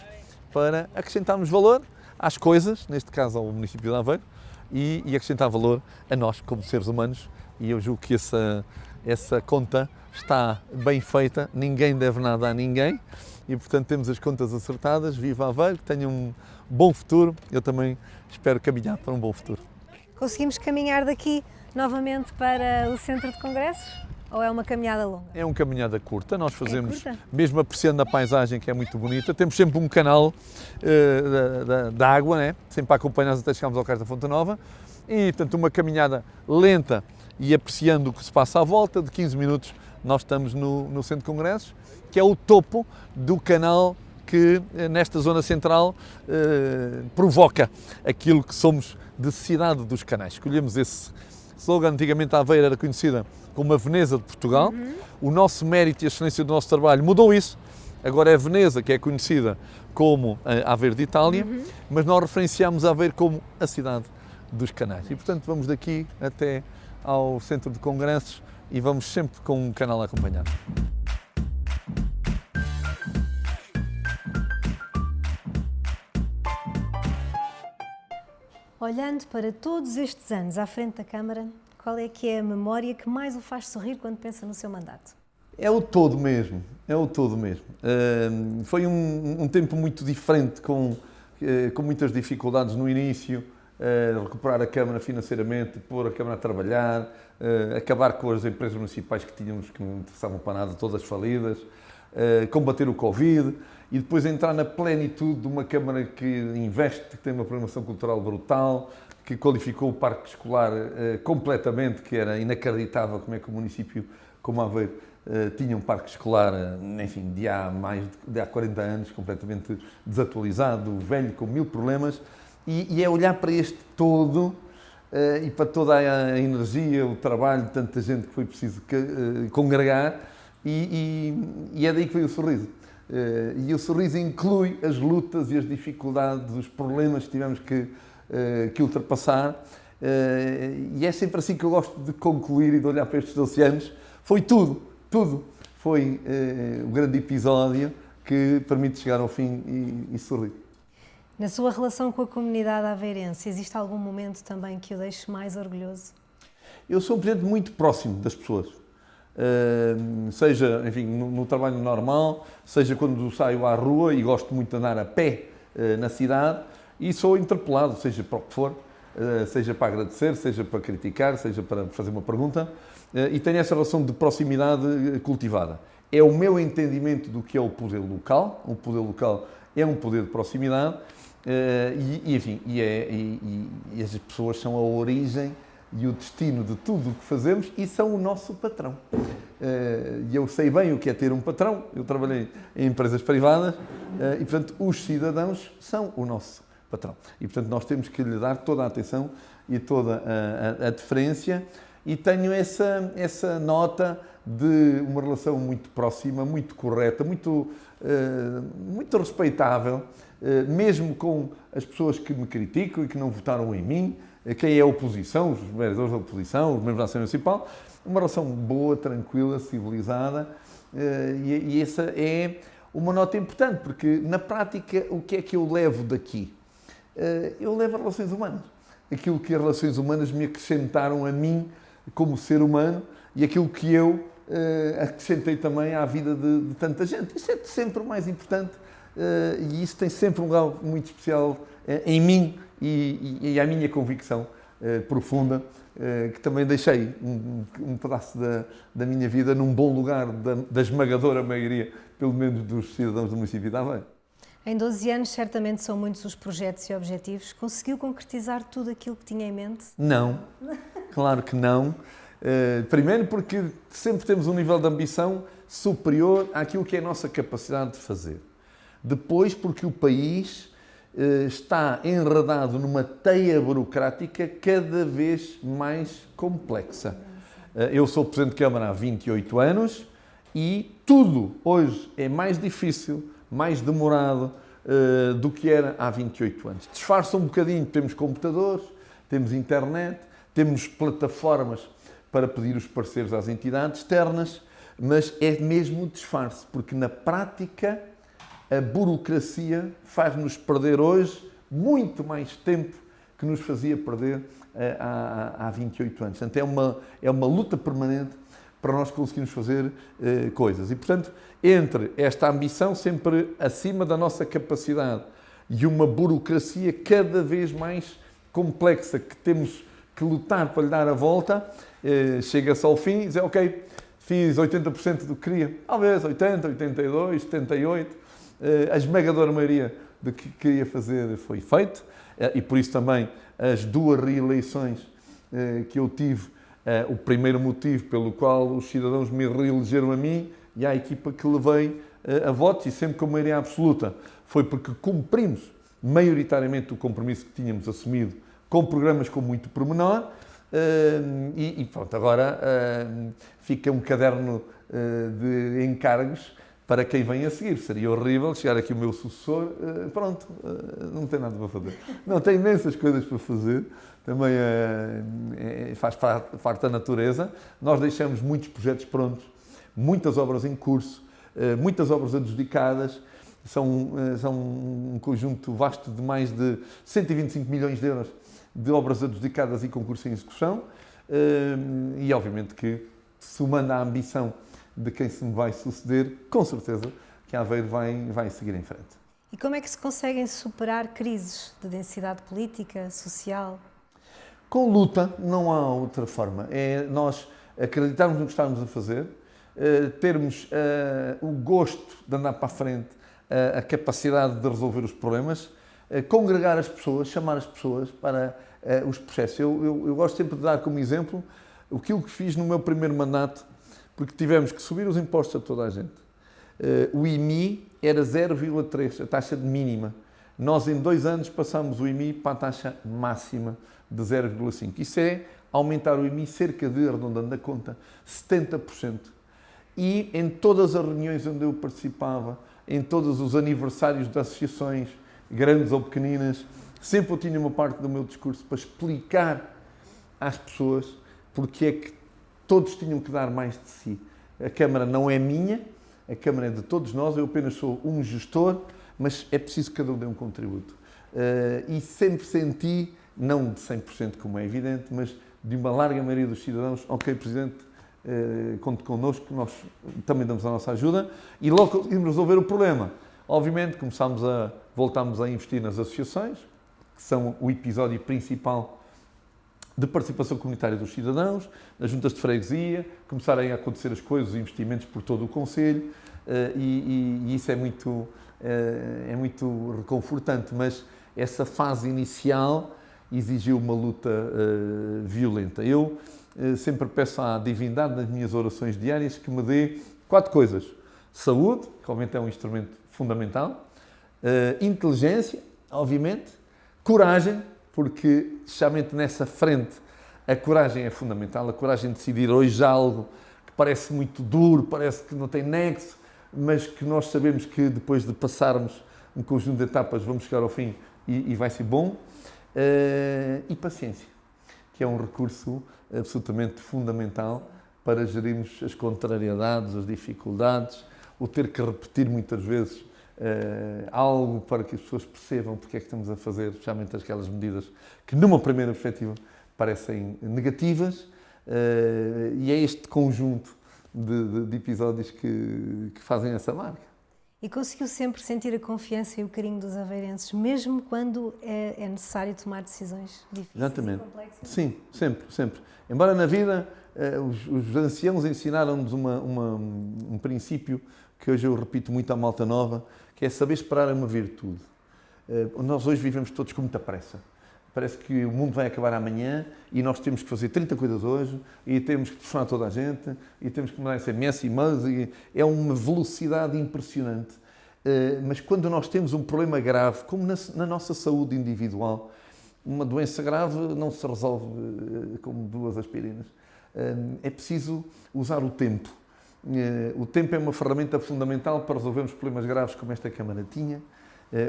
para acrescentarmos valor às coisas, neste caso ao município de Aveiro, e acrescentar valor a nós como seres humanos, e eu julgo que essa conta está bem feita, ninguém deve nada a ninguém, e portanto temos as contas acertadas. Viva Aveiro, que tenha um bom futuro, eu também espero caminhar para um bom futuro. Conseguimos caminhar daqui novamente para o Centro de Congressos ou é uma caminhada longa? É uma caminhada curta, nós fazemos, curta? mesmo apreciando a paisagem que é muito bonita, temos sempre um canal de água, né? Sempre a acompanhar até chegarmos ao Cais da Fonte Nova, e portanto uma caminhada lenta e apreciando o que se passa à volta, de 15 minutos nós estamos no Centro de Congressos, que é o topo do canal que nesta zona central provoca aquilo que somos de cidade dos canais. Escolhemos esse slogan. Antigamente a Aveiro era conhecida como a Veneza de Portugal. O nosso mérito e a excelência do nosso trabalho mudou isso. Agora é Veneza que é conhecida como a Aveiro de Itália, mas nós referenciamos a Aveiro como a cidade dos canais. E portanto vamos daqui até ao Centro de Congressos e vamos sempre com um canal a acompanhar. Olhando para todos estes anos à frente da Câmara, qual é que é a memória que mais o faz sorrir quando pensa no seu mandato? É o todo mesmo, é o todo mesmo. Foi um tempo muito diferente, com muitas dificuldades no início, recuperar a Câmara financeiramente, pôr a Câmara a trabalhar, acabar com as empresas municipais que tínhamos, que não interessavam para nada, todas falidas, combater o Covid e depois entrar na plenitude de uma Câmara que investe, que tem uma programação cultural brutal, que qualificou o parque escolar completamente, que era inacreditável como é que o município como Aveiro tinha um parque escolar, enfim, de há 40 anos, completamente desatualizado, velho, com 1000 problemas, e é olhar para este todo e para toda a energia, o trabalho de tanta gente que foi preciso congregar, e é daí que veio o sorriso. E o sorriso inclui as lutas e as dificuldades, os problemas que tivemos que ultrapassar, e é sempre assim que eu gosto de concluir e de olhar para estes 12 anos. Foi tudo. Foi o grande episódio que permite chegar ao fim e sorrir. Na sua relação com a comunidade aveirense, existe algum momento também que o deixe mais orgulhoso? Eu sou um presidente muito próximo das pessoas. Seja, enfim, no trabalho normal, seja quando saio à rua e gosto muito de andar a pé na cidade, e sou interpelado, seja para o que for, seja para agradecer, seja para criticar, seja para fazer uma pergunta, e tenho essa relação de proximidade cultivada. É o meu entendimento do que é o poder local. O poder local é um poder de proximidade, e as pessoas são a origem e o destino de tudo o que fazemos e são o nosso patrão. E eu sei bem o que é ter um patrão. Eu trabalhei em empresas privadas e, portanto, os cidadãos são o nosso patrão. E, portanto, nós temos que lhe dar toda a atenção e toda a deferência, e tenho essa nota de uma relação muito próxima, muito correta, muito respeitável, mesmo com as pessoas que me criticam e que não votaram em mim, quem é a oposição, os vereadores da oposição, os membros da Assembleia Municipal, uma relação boa, tranquila, civilizada, e essa é uma nota importante, porque na prática o que é que eu levo daqui? Eu levo relações humanas. Aquilo que as relações humanas me acrescentaram a mim como ser humano e aquilo que eu acrescentei também à vida de tanta gente. Isso é sempre o mais importante, e isso tem sempre um lugar muito especial em mim e à minha convicção profunda, que também deixei um pedaço da minha vida num bom lugar da esmagadora maioria, pelo menos dos cidadãos do município de Aveiro. Em 12 anos, certamente são muitos os projetos e objetivos. Conseguiu concretizar tudo aquilo que tinha em mente? Não, claro que não. Primeiro porque sempre temos um nível de ambição superior àquilo que é a nossa capacidade de fazer. Depois porque o país está enredado numa teia burocrática cada vez mais complexa. Eu sou Presidente de Câmara há 28 anos e tudo hoje é mais difícil, mais demorado do que era há 28 anos. Disfarça um bocadinho, temos computadores, temos internet, temos plataformas para pedir os parceiros às entidades externas, mas é mesmo disfarce, porque na prática a burocracia faz-nos perder hoje muito mais tempo que nos fazia perder há 28 anos. Portanto, é uma luta permanente para nós conseguirmos fazer coisas. E, portanto, entre esta ambição sempre acima da nossa capacidade e uma burocracia cada vez mais complexa que temos que lutar para lhe dar a volta, chega-se ao fim e diz, ok, fiz 80% do que queria. Talvez 80, 82, 78. A esmagadora maioria do que queria fazer foi feito, e por isso também as duas reeleições que eu tive, o primeiro motivo pelo qual os cidadãos me reelegeram a mim e à equipa que levei a votos, e sempre com maioria absoluta, foi porque cumprimos maioritariamente o compromisso que tínhamos assumido com programas com muito pormenor, e pronto, agora fica um caderno de encargos para quem vem a seguir. Seria horrível chegar aqui o meu sucessor, pronto, não tem nada para fazer. Não, tem imensas coisas para fazer, também faz parte da natureza. Nós deixamos muitos projetos prontos, muitas obras em curso, muitas obras adjudicadas, são um conjunto vasto de mais de 125 milhões de euros de obras adjudicadas e concurso em execução, e obviamente que, somando a ambição de quem se me vai suceder, com certeza que Aveiro vai seguir em frente. E como é que se conseguem superar crises de densidade política, social? Com luta, não há outra forma. É nós acreditarmos no que estamos a fazer, termos o gosto de andar para a frente, a capacidade de resolver os problemas, congregar as pessoas, chamar as pessoas para os processos. Eu gosto sempre de dar como exemplo aquilo que fiz no meu primeiro mandato, porque tivemos que subir os impostos a toda a gente. O IMI era 0,3, a taxa de mínima. Nós, em 2 anos, passamos o IMI para a taxa máxima de 0,5. Isso é aumentar o IMI cerca de, arredondando a conta, 70%. E em todas as reuniões onde eu participava, em todos os aniversários de associações, grandes ou pequeninas, sempre eu tinha uma parte do meu discurso para explicar às pessoas porque é que todos tinham que dar mais de si. A Câmara não é minha, a Câmara é de todos nós, eu apenas sou um gestor, mas é preciso que cada um dê um contributo. E sempre senti, não de 100% como é evidente, mas de uma larga maioria dos cidadãos, ok, Presidente, conte connosco, nós também damos a nossa ajuda e logo conseguimos resolver o problema. Obviamente voltámos a investir nas associações, que são o episódio principal de participação comunitária dos cidadãos, nas juntas de freguesia, começarem a acontecer as coisas, os investimentos por todo o concelho, e isso é muito reconfortante, mas essa fase inicial exigiu uma luta violenta. Eu sempre peço à divindade nas minhas orações diárias que me dê 4 coisas. Saúde, que obviamente é um instrumento fundamental, inteligência, obviamente, coragem, porque, especialmente nessa frente, a coragem é fundamental. A coragem de decidir hoje algo que parece muito duro, parece que não tem nexo, mas que nós sabemos que depois de passarmos um conjunto de etapas vamos chegar ao fim e vai ser bom. E paciência, que é um recurso absolutamente fundamental para gerirmos as contrariedades, as dificuldades, o ter que repetir muitas vezes algo para que as pessoas percebam porque é que estamos a fazer, especialmente aquelas medidas que numa primeira perspectiva parecem negativas, e é este conjunto de episódios que fazem essa marca. E conseguiu sempre sentir a confiança e o carinho dos aveirenses, mesmo quando é necessário tomar decisões difíceis. Exatamente. E complexas? Sim, sempre, sempre. Embora na vida os anciãos ensinaram-nos um princípio que hoje eu repito muito à malta nova, que é saber esperar é uma virtude. Nós hoje vivemos todos com muita pressa. Parece que o mundo vai acabar amanhã e nós temos que fazer 30 coisas hoje e temos que telefonar toda a gente e temos que mandar SMS e e-mails. E é uma velocidade impressionante. Mas quando nós temos um problema grave, como na nossa saúde individual, uma doença grave não se resolve com 2 aspirinas. É preciso usar o tempo. O tempo é uma ferramenta fundamental para resolvermos problemas graves como esta Câmara tinha,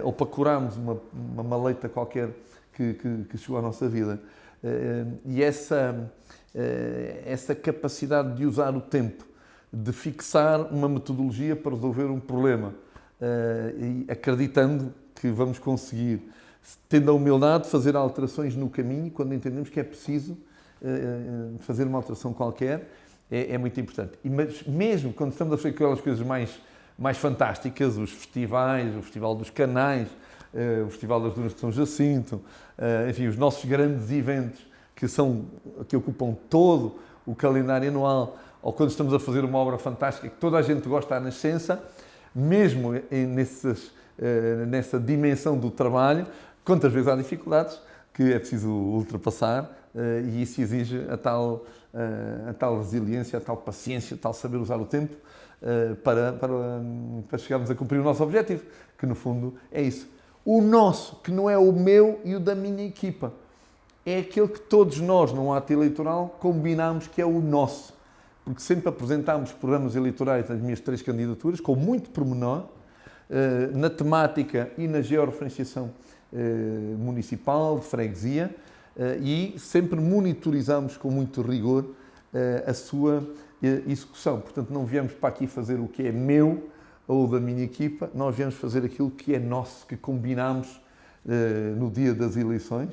ou para curarmos uma maleita qualquer que chegou à nossa vida. E essa capacidade de usar o tempo, de fixar uma metodologia para resolver um problema, e acreditando que vamos conseguir, tendo a humildade de fazer alterações no caminho, quando entendemos que é preciso fazer uma alteração qualquer, é muito importante. Mas mesmo quando estamos a fazer aquelas coisas mais fantásticas, os festivais, o Festival dos Canais, o Festival das Dunas de São Jacinto, enfim, os nossos grandes eventos que ocupam todo o calendário anual, ou quando estamos a fazer uma obra fantástica que toda a gente gosta à nascença, mesmo nessa dimensão do trabalho, quantas vezes há dificuldades que é preciso ultrapassar, e isso exige a tal resiliência, a tal paciência, a tal saber usar o tempo para chegarmos a cumprir o nosso objetivo, que no fundo é isso. O nosso, que não é o meu e o da minha equipa, é aquele que todos nós, num ato eleitoral, combinamos que é o nosso. Porque sempre apresentámos programas eleitorais nas minhas 3 candidaturas, com muito pormenor, na temática e na georreferenciação municipal, de freguesia, e sempre monitorizamos com muito rigor a sua execução. Portanto, não viemos para aqui fazer o que é meu ou da minha equipa, nós viemos fazer aquilo que é nosso, que combinámos no dia das eleições.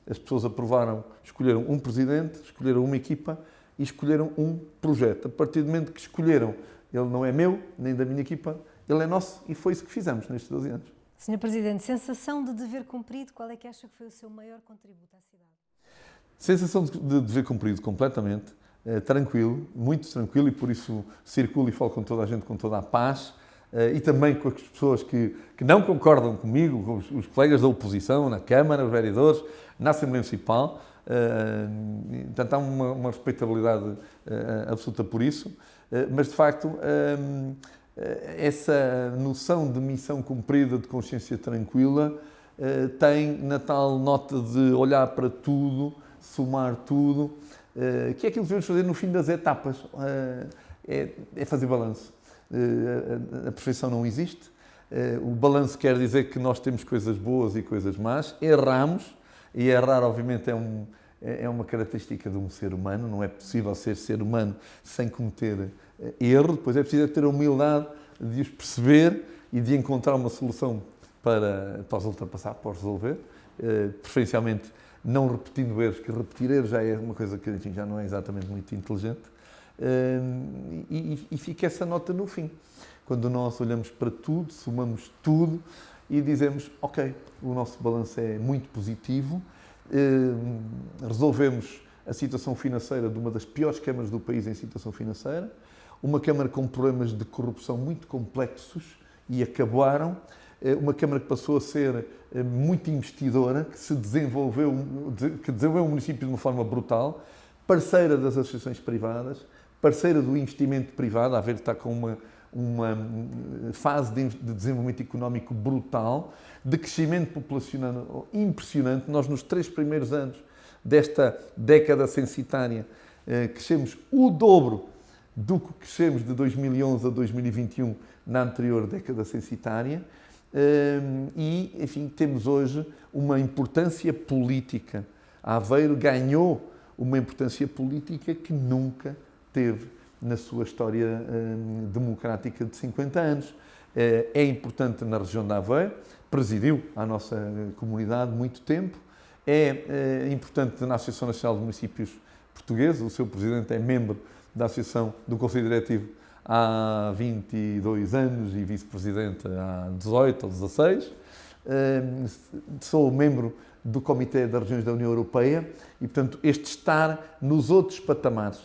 As pessoas aprovaram, escolheram um presidente, escolheram uma equipa e escolheram um projeto. A partir do momento que escolheram, ele não é meu, nem da minha equipa, ele é nosso, e foi isso que fizemos nestes 12 anos. Sr. Presidente, sensação de dever cumprido, qual é que acha que foi o seu maior contributo à cidade? Sensação de dever cumprido completamente, tranquilo, muito tranquilo, e por isso circulo e falo com toda a gente com toda a paz, e também com as pessoas que não concordam comigo, com os colegas da oposição, na Câmara, os vereadores, na Assembleia Municipal. Portanto, há uma respeitabilidade absoluta por isso, mas de facto essa noção de missão cumprida, de consciência tranquila, tem na tal nota de olhar para tudo, somar tudo, que é aquilo que devemos fazer no fim das etapas, é fazer balanço. A perfeição não existe, o balanço quer dizer que nós temos coisas boas e coisas más, erramos, e errar obviamente é uma característica de um ser humano, não é possível ser humano sem cometer erro, depois é preciso ter a humildade de os perceber e de encontrar uma solução para os ultrapassar, para os resolver, preferencialmente não repetindo erros, que repetir erros já é uma coisa que, enfim, já não é exatamente muito inteligente, e fica essa nota no fim. Quando nós olhamos para tudo, somamos tudo e dizemos, ok, o nosso balanço é muito positivo, resolvemos a situação financeira de uma das piores câmaras do país em situação financeira, uma Câmara com problemas de corrupção muito complexos e acabaram, uma Câmara que passou a ser muito investidora, que desenvolveu o município de uma forma brutal, parceira das associações privadas, parceira do investimento privado, a ver que está com uma fase de desenvolvimento económico brutal, de crescimento populacional impressionante. Nós, nos 3 primeiros anos desta década censitária, crescemos o dobro do que crescemos de 2011 a 2021 na anterior década censitária. E, enfim, temos hoje uma importância política. Aveiro ganhou uma importância política que nunca teve na sua história democrática de 50 anos. É importante na região de Aveiro, presidiu a nossa comunidade muito tempo, é importante na Associação Nacional de Municípios Portugueses, o seu presidente é membro da Associação do Conselho Diretivo há 22 anos e vice-presidente há 18 ou 16. Sou membro do Comitê das Regiões da União Europeia e, portanto, este estar nos outros patamares,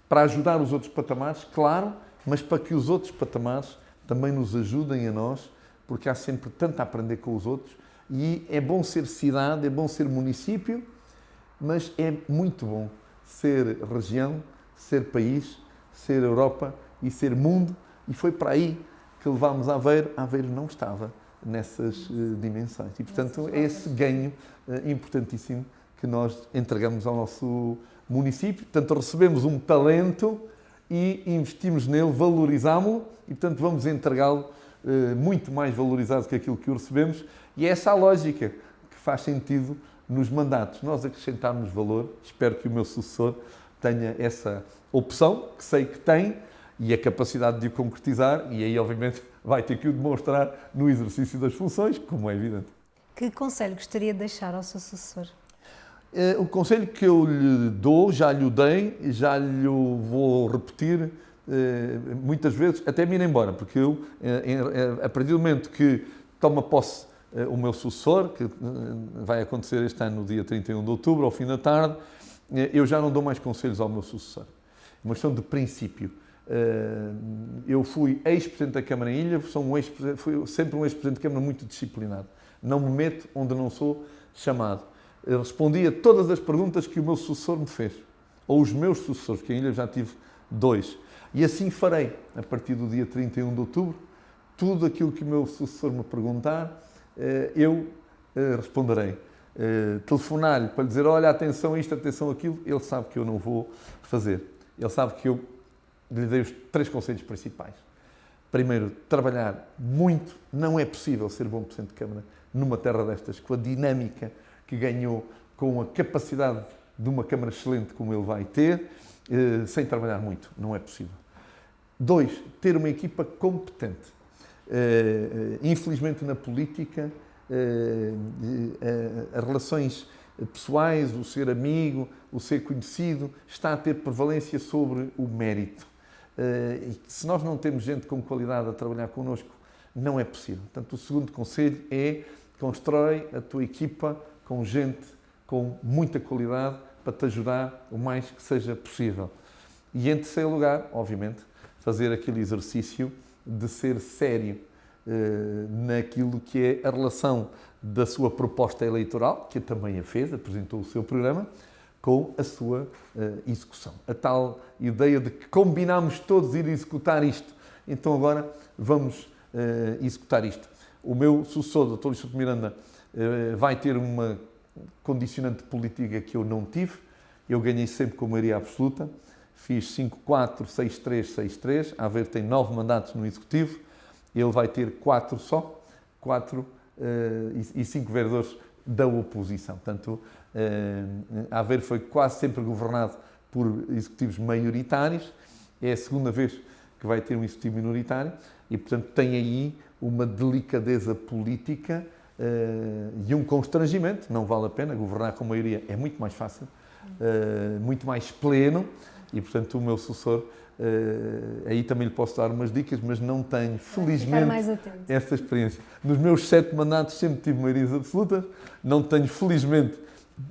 para ajudar os outros patamares, claro, mas para que os outros patamares também nos ajudem a nós, porque há sempre tanto a aprender com os outros e é bom ser cidade, é bom ser município, mas é muito bom ser região, ser país, ser Europa e ser mundo, e foi para aí que levámos Aveiro. Aveiro não estava nessas dimensões e, portanto, é esse ganho importantíssimo que nós entregamos ao nosso município. Portanto, recebemos um talento e investimos nele, valorizámo-lo e, portanto, vamos entregá-lo muito mais valorizado que aquilo que o recebemos, e é essa a lógica que faz sentido nos mandatos. Nós acrescentarmos valor, espero que o meu sucessor tenha essa opção, que sei que tem, e a capacidade de o concretizar, e aí, obviamente, vai ter que o demonstrar no exercício das funções, como é evidente. Que conselho gostaria de deixar ao seu sucessor? O conselho que eu lhe dou, já lhe o dei, já lhe vou repetir muitas vezes, até me ir embora, porque eu, a partir do momento que toma posse o meu sucessor, que vai acontecer este ano no dia 31 de outubro, ao fim da tarde, eu já não dou mais conselhos ao meu sucessor. É uma questão de princípio. Eu fui ex-presidente da Câmara em Ilha, fui sempre um ex-presidente da Câmara muito disciplinado. Não me meto onde não sou chamado. Eu respondi a todas as perguntas que o meu sucessor me fez, ou os meus sucessores, porque em Ilha já tive 2. E assim farei, a partir do dia 31 de outubro, tudo aquilo que o meu sucessor me perguntar, eu responderei. Telefonar-lhe para lhe dizer, olha, atenção isto, atenção aquilo, ele sabe que eu não vou fazer. Ele sabe que eu lhe dei os 3 conselhos principais. Primeiro, trabalhar muito. Não é possível ser bom Presidente de Câmara numa terra destas, com a dinâmica que ganhou, com a capacidade de uma Câmara excelente como ele vai ter, sem trabalhar muito. Não é possível. 2, ter uma equipa competente. Infelizmente, na política, as relações pessoais, o ser amigo, o ser conhecido, está a ter prevalência sobre o mérito. E se nós não temos gente com qualidade a trabalhar connosco, não é possível. Portanto, o segundo conselho é: constrói a tua equipa com gente com muita qualidade para te ajudar o mais que seja possível. E, em terceiro lugar, obviamente, fazer aquele exercício de ser sério naquilo que é a relação da sua proposta eleitoral, que também a fez, apresentou o seu programa, com a sua execução. A tal ideia de que combinámos todos ir executar isto, então agora vamos executar isto. O meu sucessor, Dr. Luís Souto Miranda, vai ter uma condicionante política que eu não tive. Eu ganhei sempre com maioria absoluta. Fiz 5-4, 6-3, 6-3. Aveiro tem 9 mandatos no Executivo. Ele vai ter 4 só. 4 e 5 vereadores da oposição. Portanto, Aveiro foi quase sempre governado por executivos maioritários. É a segunda vez que vai ter um executivo minoritário e, portanto, tem aí uma delicadeza política e um constrangimento. Não vale a pena, governar com maioria é muito mais fácil, muito mais pleno e, portanto, o meu sucessor, aí também lhe posso dar umas dicas, mas não tenho, felizmente, essa experiência. Nos meus 7 mandatos sempre tive maiorias absolutas, não tenho, felizmente,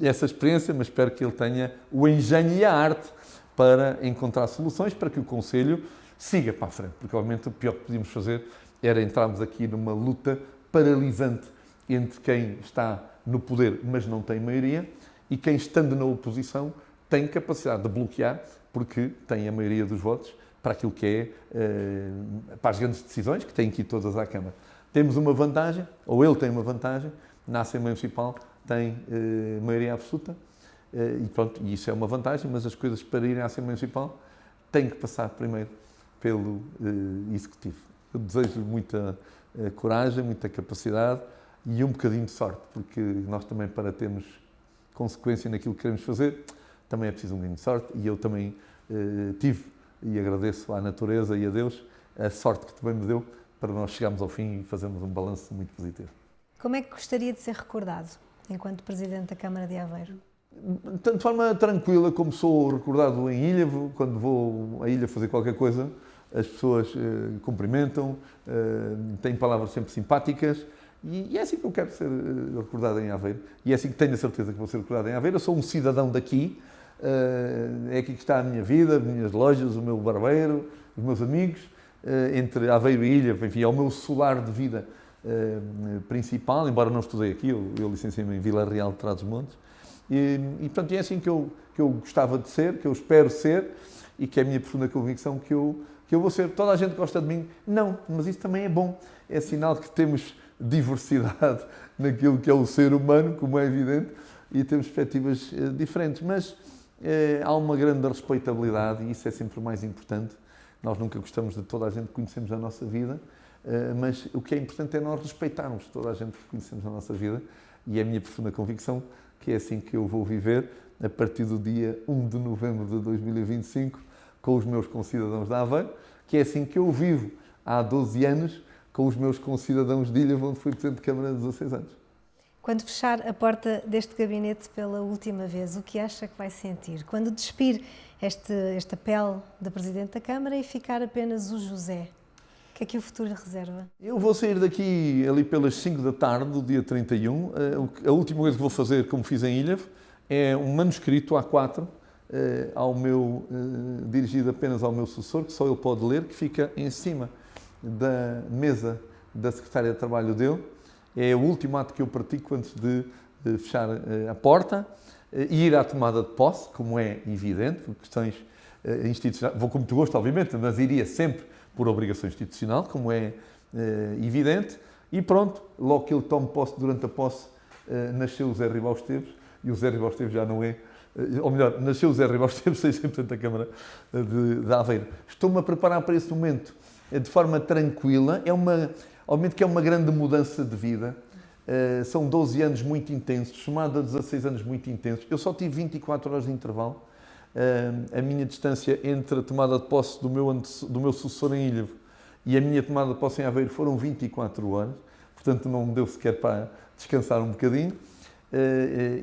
essa experiência, mas espero que ele tenha o engenho e a arte para encontrar soluções para que o Conselho siga para a frente, porque obviamente o pior que podíamos fazer era entrarmos aqui numa luta paralisante entre quem está no poder, mas não tem maioria, e quem, estando na oposição, tem capacidade de bloquear, porque tem a maioria dos votos para aquilo que é, para as grandes decisões, que têm que ir todas à Câmara. Temos uma vantagem, ou ele tem uma vantagem, na Assembleia Municipal tem maioria absoluta, e pronto, e isso é uma vantagem, mas as coisas para irem à Assembleia Municipal têm que passar primeiro pelo Executivo. Eu desejo muita coragem, muita capacidade e um bocadinho de sorte, porque nós também, para termos consequência naquilo que queremos fazer, também é preciso um bocadinho de sorte, e eu também tive, e agradeço à natureza e a Deus, a sorte que também me deu para nós chegarmos ao fim e fazermos um balanço muito positivo. Como é que gostaria de ser recordado enquanto Presidente da Câmara de Aveiro? De forma tranquila, como sou recordado em Ilhavo, quando vou à ilha fazer qualquer coisa, as pessoas cumprimentam, têm palavras sempre simpáticas, e é assim que eu quero ser recordado em Aveiro, e é assim que tenho a certeza que vou ser recordado em Aveiro. Eu sou um cidadão daqui, é aqui que está a minha vida, as minhas lojas, o meu barbeiro, os meus amigos, entre Aveiro e Ilhavo, enfim, é o meu solar de vida principal, embora não estudei aqui, eu licenciei-me em Vila Real de Trás-os-Montes, e portanto é assim que eu gostava de ser, que eu espero ser, e que é a minha profunda convicção que eu vou ser. Toda a gente gosta de mim? Não, mas isso também é bom, é sinal de que temos diversidade naquilo que é o ser humano, como é evidente, e temos perspectivas diferentes, mas há uma grande respeitabilidade e isso é sempre o mais importante. Nós nunca gostamos de toda a gente que conhecemos na nossa vida, mas o que é importante é nós respeitarmos toda a gente que conhecemos na nossa vida, e é a minha profunda convicção que é assim que eu vou viver a partir do dia 1 de novembro de 2025 com os meus concidadãos de Aveiro, que é assim que eu vivo há 12 anos com os meus concidadãos de Ilhavo, onde fui Presidente de Câmara há 16 anos. Quando fechar a porta deste gabinete pela última vez, o que acha que vai sentir? Quando despir esta pele de Presidente da Câmara e ficar apenas o José, o que é que o futuro lhe reserva? Eu vou sair daqui ali pelas 5 da tarde, do dia 31. A última coisa que vou fazer, como fiz em Ilhavo, é um manuscrito A4, dirigido apenas ao meu sucessor, que só ele pode ler, que fica em cima da mesa da Secretária de Trabalho dele. É o último ato que eu pratico antes de fechar a porta e ir à tomada de posse, como é evidente, por questões institucionais. Vou com muito gosto, obviamente, mas iria sempre por obrigação institucional, como é evidente. E pronto, logo que ele tome posse, durante a posse, nasceu o Zé Ribaus Esteves, e o Zé Ribaus Esteves já não é, ou melhor, nasceu o Zé Ribaus Esteves, 6% da Câmara de Aveiro. Estou-me a preparar para esse momento de forma tranquila. Obviamente que é uma grande mudança de vida. São 12 anos muito intensos, somado a 16 anos muito intensos. Eu só tive 24 horas de intervalo. A minha distância entre a tomada de posse do meu sucessor em Ilhavo e a minha tomada de posse em Aveiro foram 24 horas. Portanto, não me deu sequer para descansar um bocadinho.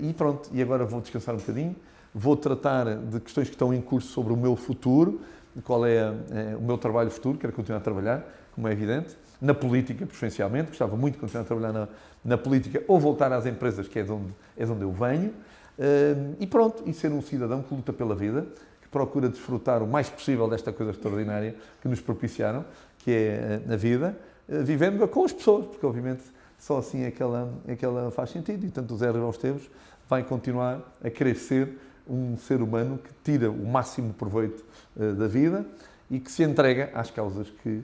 E pronto, e agora vou descansar um bocadinho. Vou tratar de questões que estão em curso sobre o meu futuro, qual é o meu trabalho futuro, quero continuar a trabalhar, como é evidente, na política, preferencialmente, gostava muito de continuar a trabalhar na política ou voltar às empresas, que é de onde eu venho, e pronto, e ser um cidadão que luta pela vida, que procura desfrutar o mais possível desta coisa extraordinária que nos propiciaram, que é a vida, vivendo com as pessoas, porque obviamente só assim é que ela faz sentido, e tanto o Zé Ribaus Esteves vai continuar a querer ser um ser humano que tira o máximo proveito da vida e que se entrega às causas que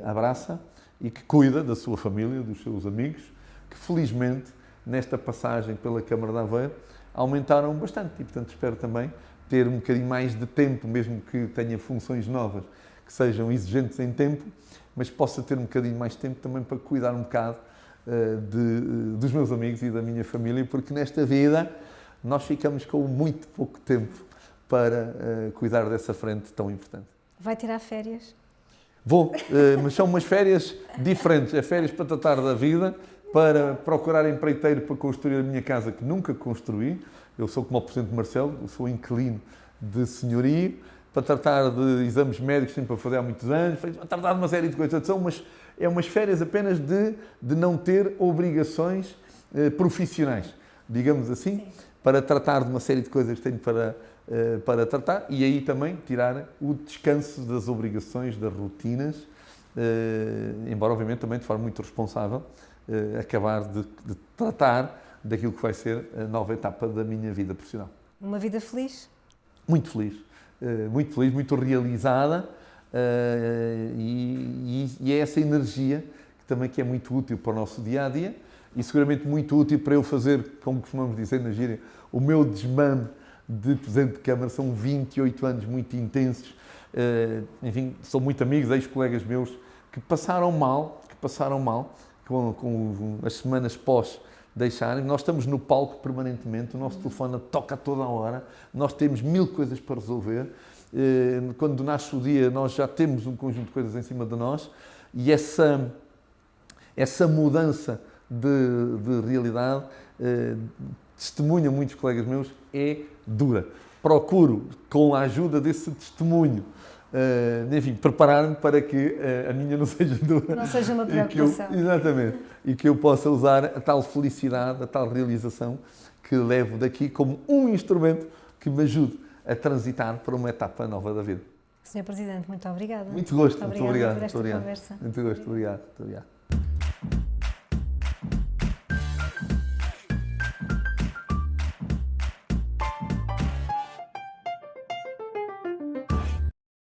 abraça e que cuida da sua família, dos seus amigos, que felizmente nesta passagem pela Câmara de Aveiro, aumentaram bastante e, portanto, espero também ter um bocadinho mais de tempo, mesmo que tenha funções novas que sejam exigentes em tempo, mas possa ter um bocadinho mais de tempo também para cuidar um bocado dos meus amigos e da minha família, porque nesta vida nós ficamos com muito pouco tempo para cuidar dessa frente tão importante. Vai tirar férias? Vou, mas são umas férias diferentes. É férias para tratar da vida, para procurar empreiteiro para construir a minha casa que nunca construí. Eu sou como o Presidente Marcelo, eu sou inquilino de senhorio, para tratar de exames médicos que tenho para fazer há muitos anos, para tratar de uma série de coisas. É umas férias apenas de não ter obrigações profissionais, digamos assim, para tratar de uma série de coisas que tenho para tratar e aí também tirar o descanso das obrigações, das rotinas, embora obviamente também de forma muito responsável, acabar de tratar daquilo que vai ser a nova etapa da minha vida profissional. Uma vida feliz? Muito feliz, muito realizada e é essa energia que também que é muito útil para o nosso dia-a-dia e seguramente muito útil para eu fazer, como costumamos dizer na gíria, o meu desmame de Presidente de Câmara. São 28 anos muito intensos, enfim, são muito amigos, ex-colegas meus que passaram mal com as semanas pós deixarem. Nós estamos no palco permanentemente, o nosso telefone toca a toda a hora, nós temos 1000 coisas para resolver. Quando nasce o dia, nós já temos um conjunto de coisas em cima de nós e essa mudança de realidade, testemunha muitos colegas meus, é dura. Procuro, com a ajuda desse testemunho, enfim, preparar-me para que a minha não seja dura. Não seja uma preocupação. Exatamente. E que eu possa usar a tal felicidade, a tal realização que levo daqui como um instrumento que me ajude a transitar para uma etapa nova da vida. Sr. Presidente, muito obrigada. Muito gosto, muito obrigado. Por esta conversa. Muito gosto, obrigado.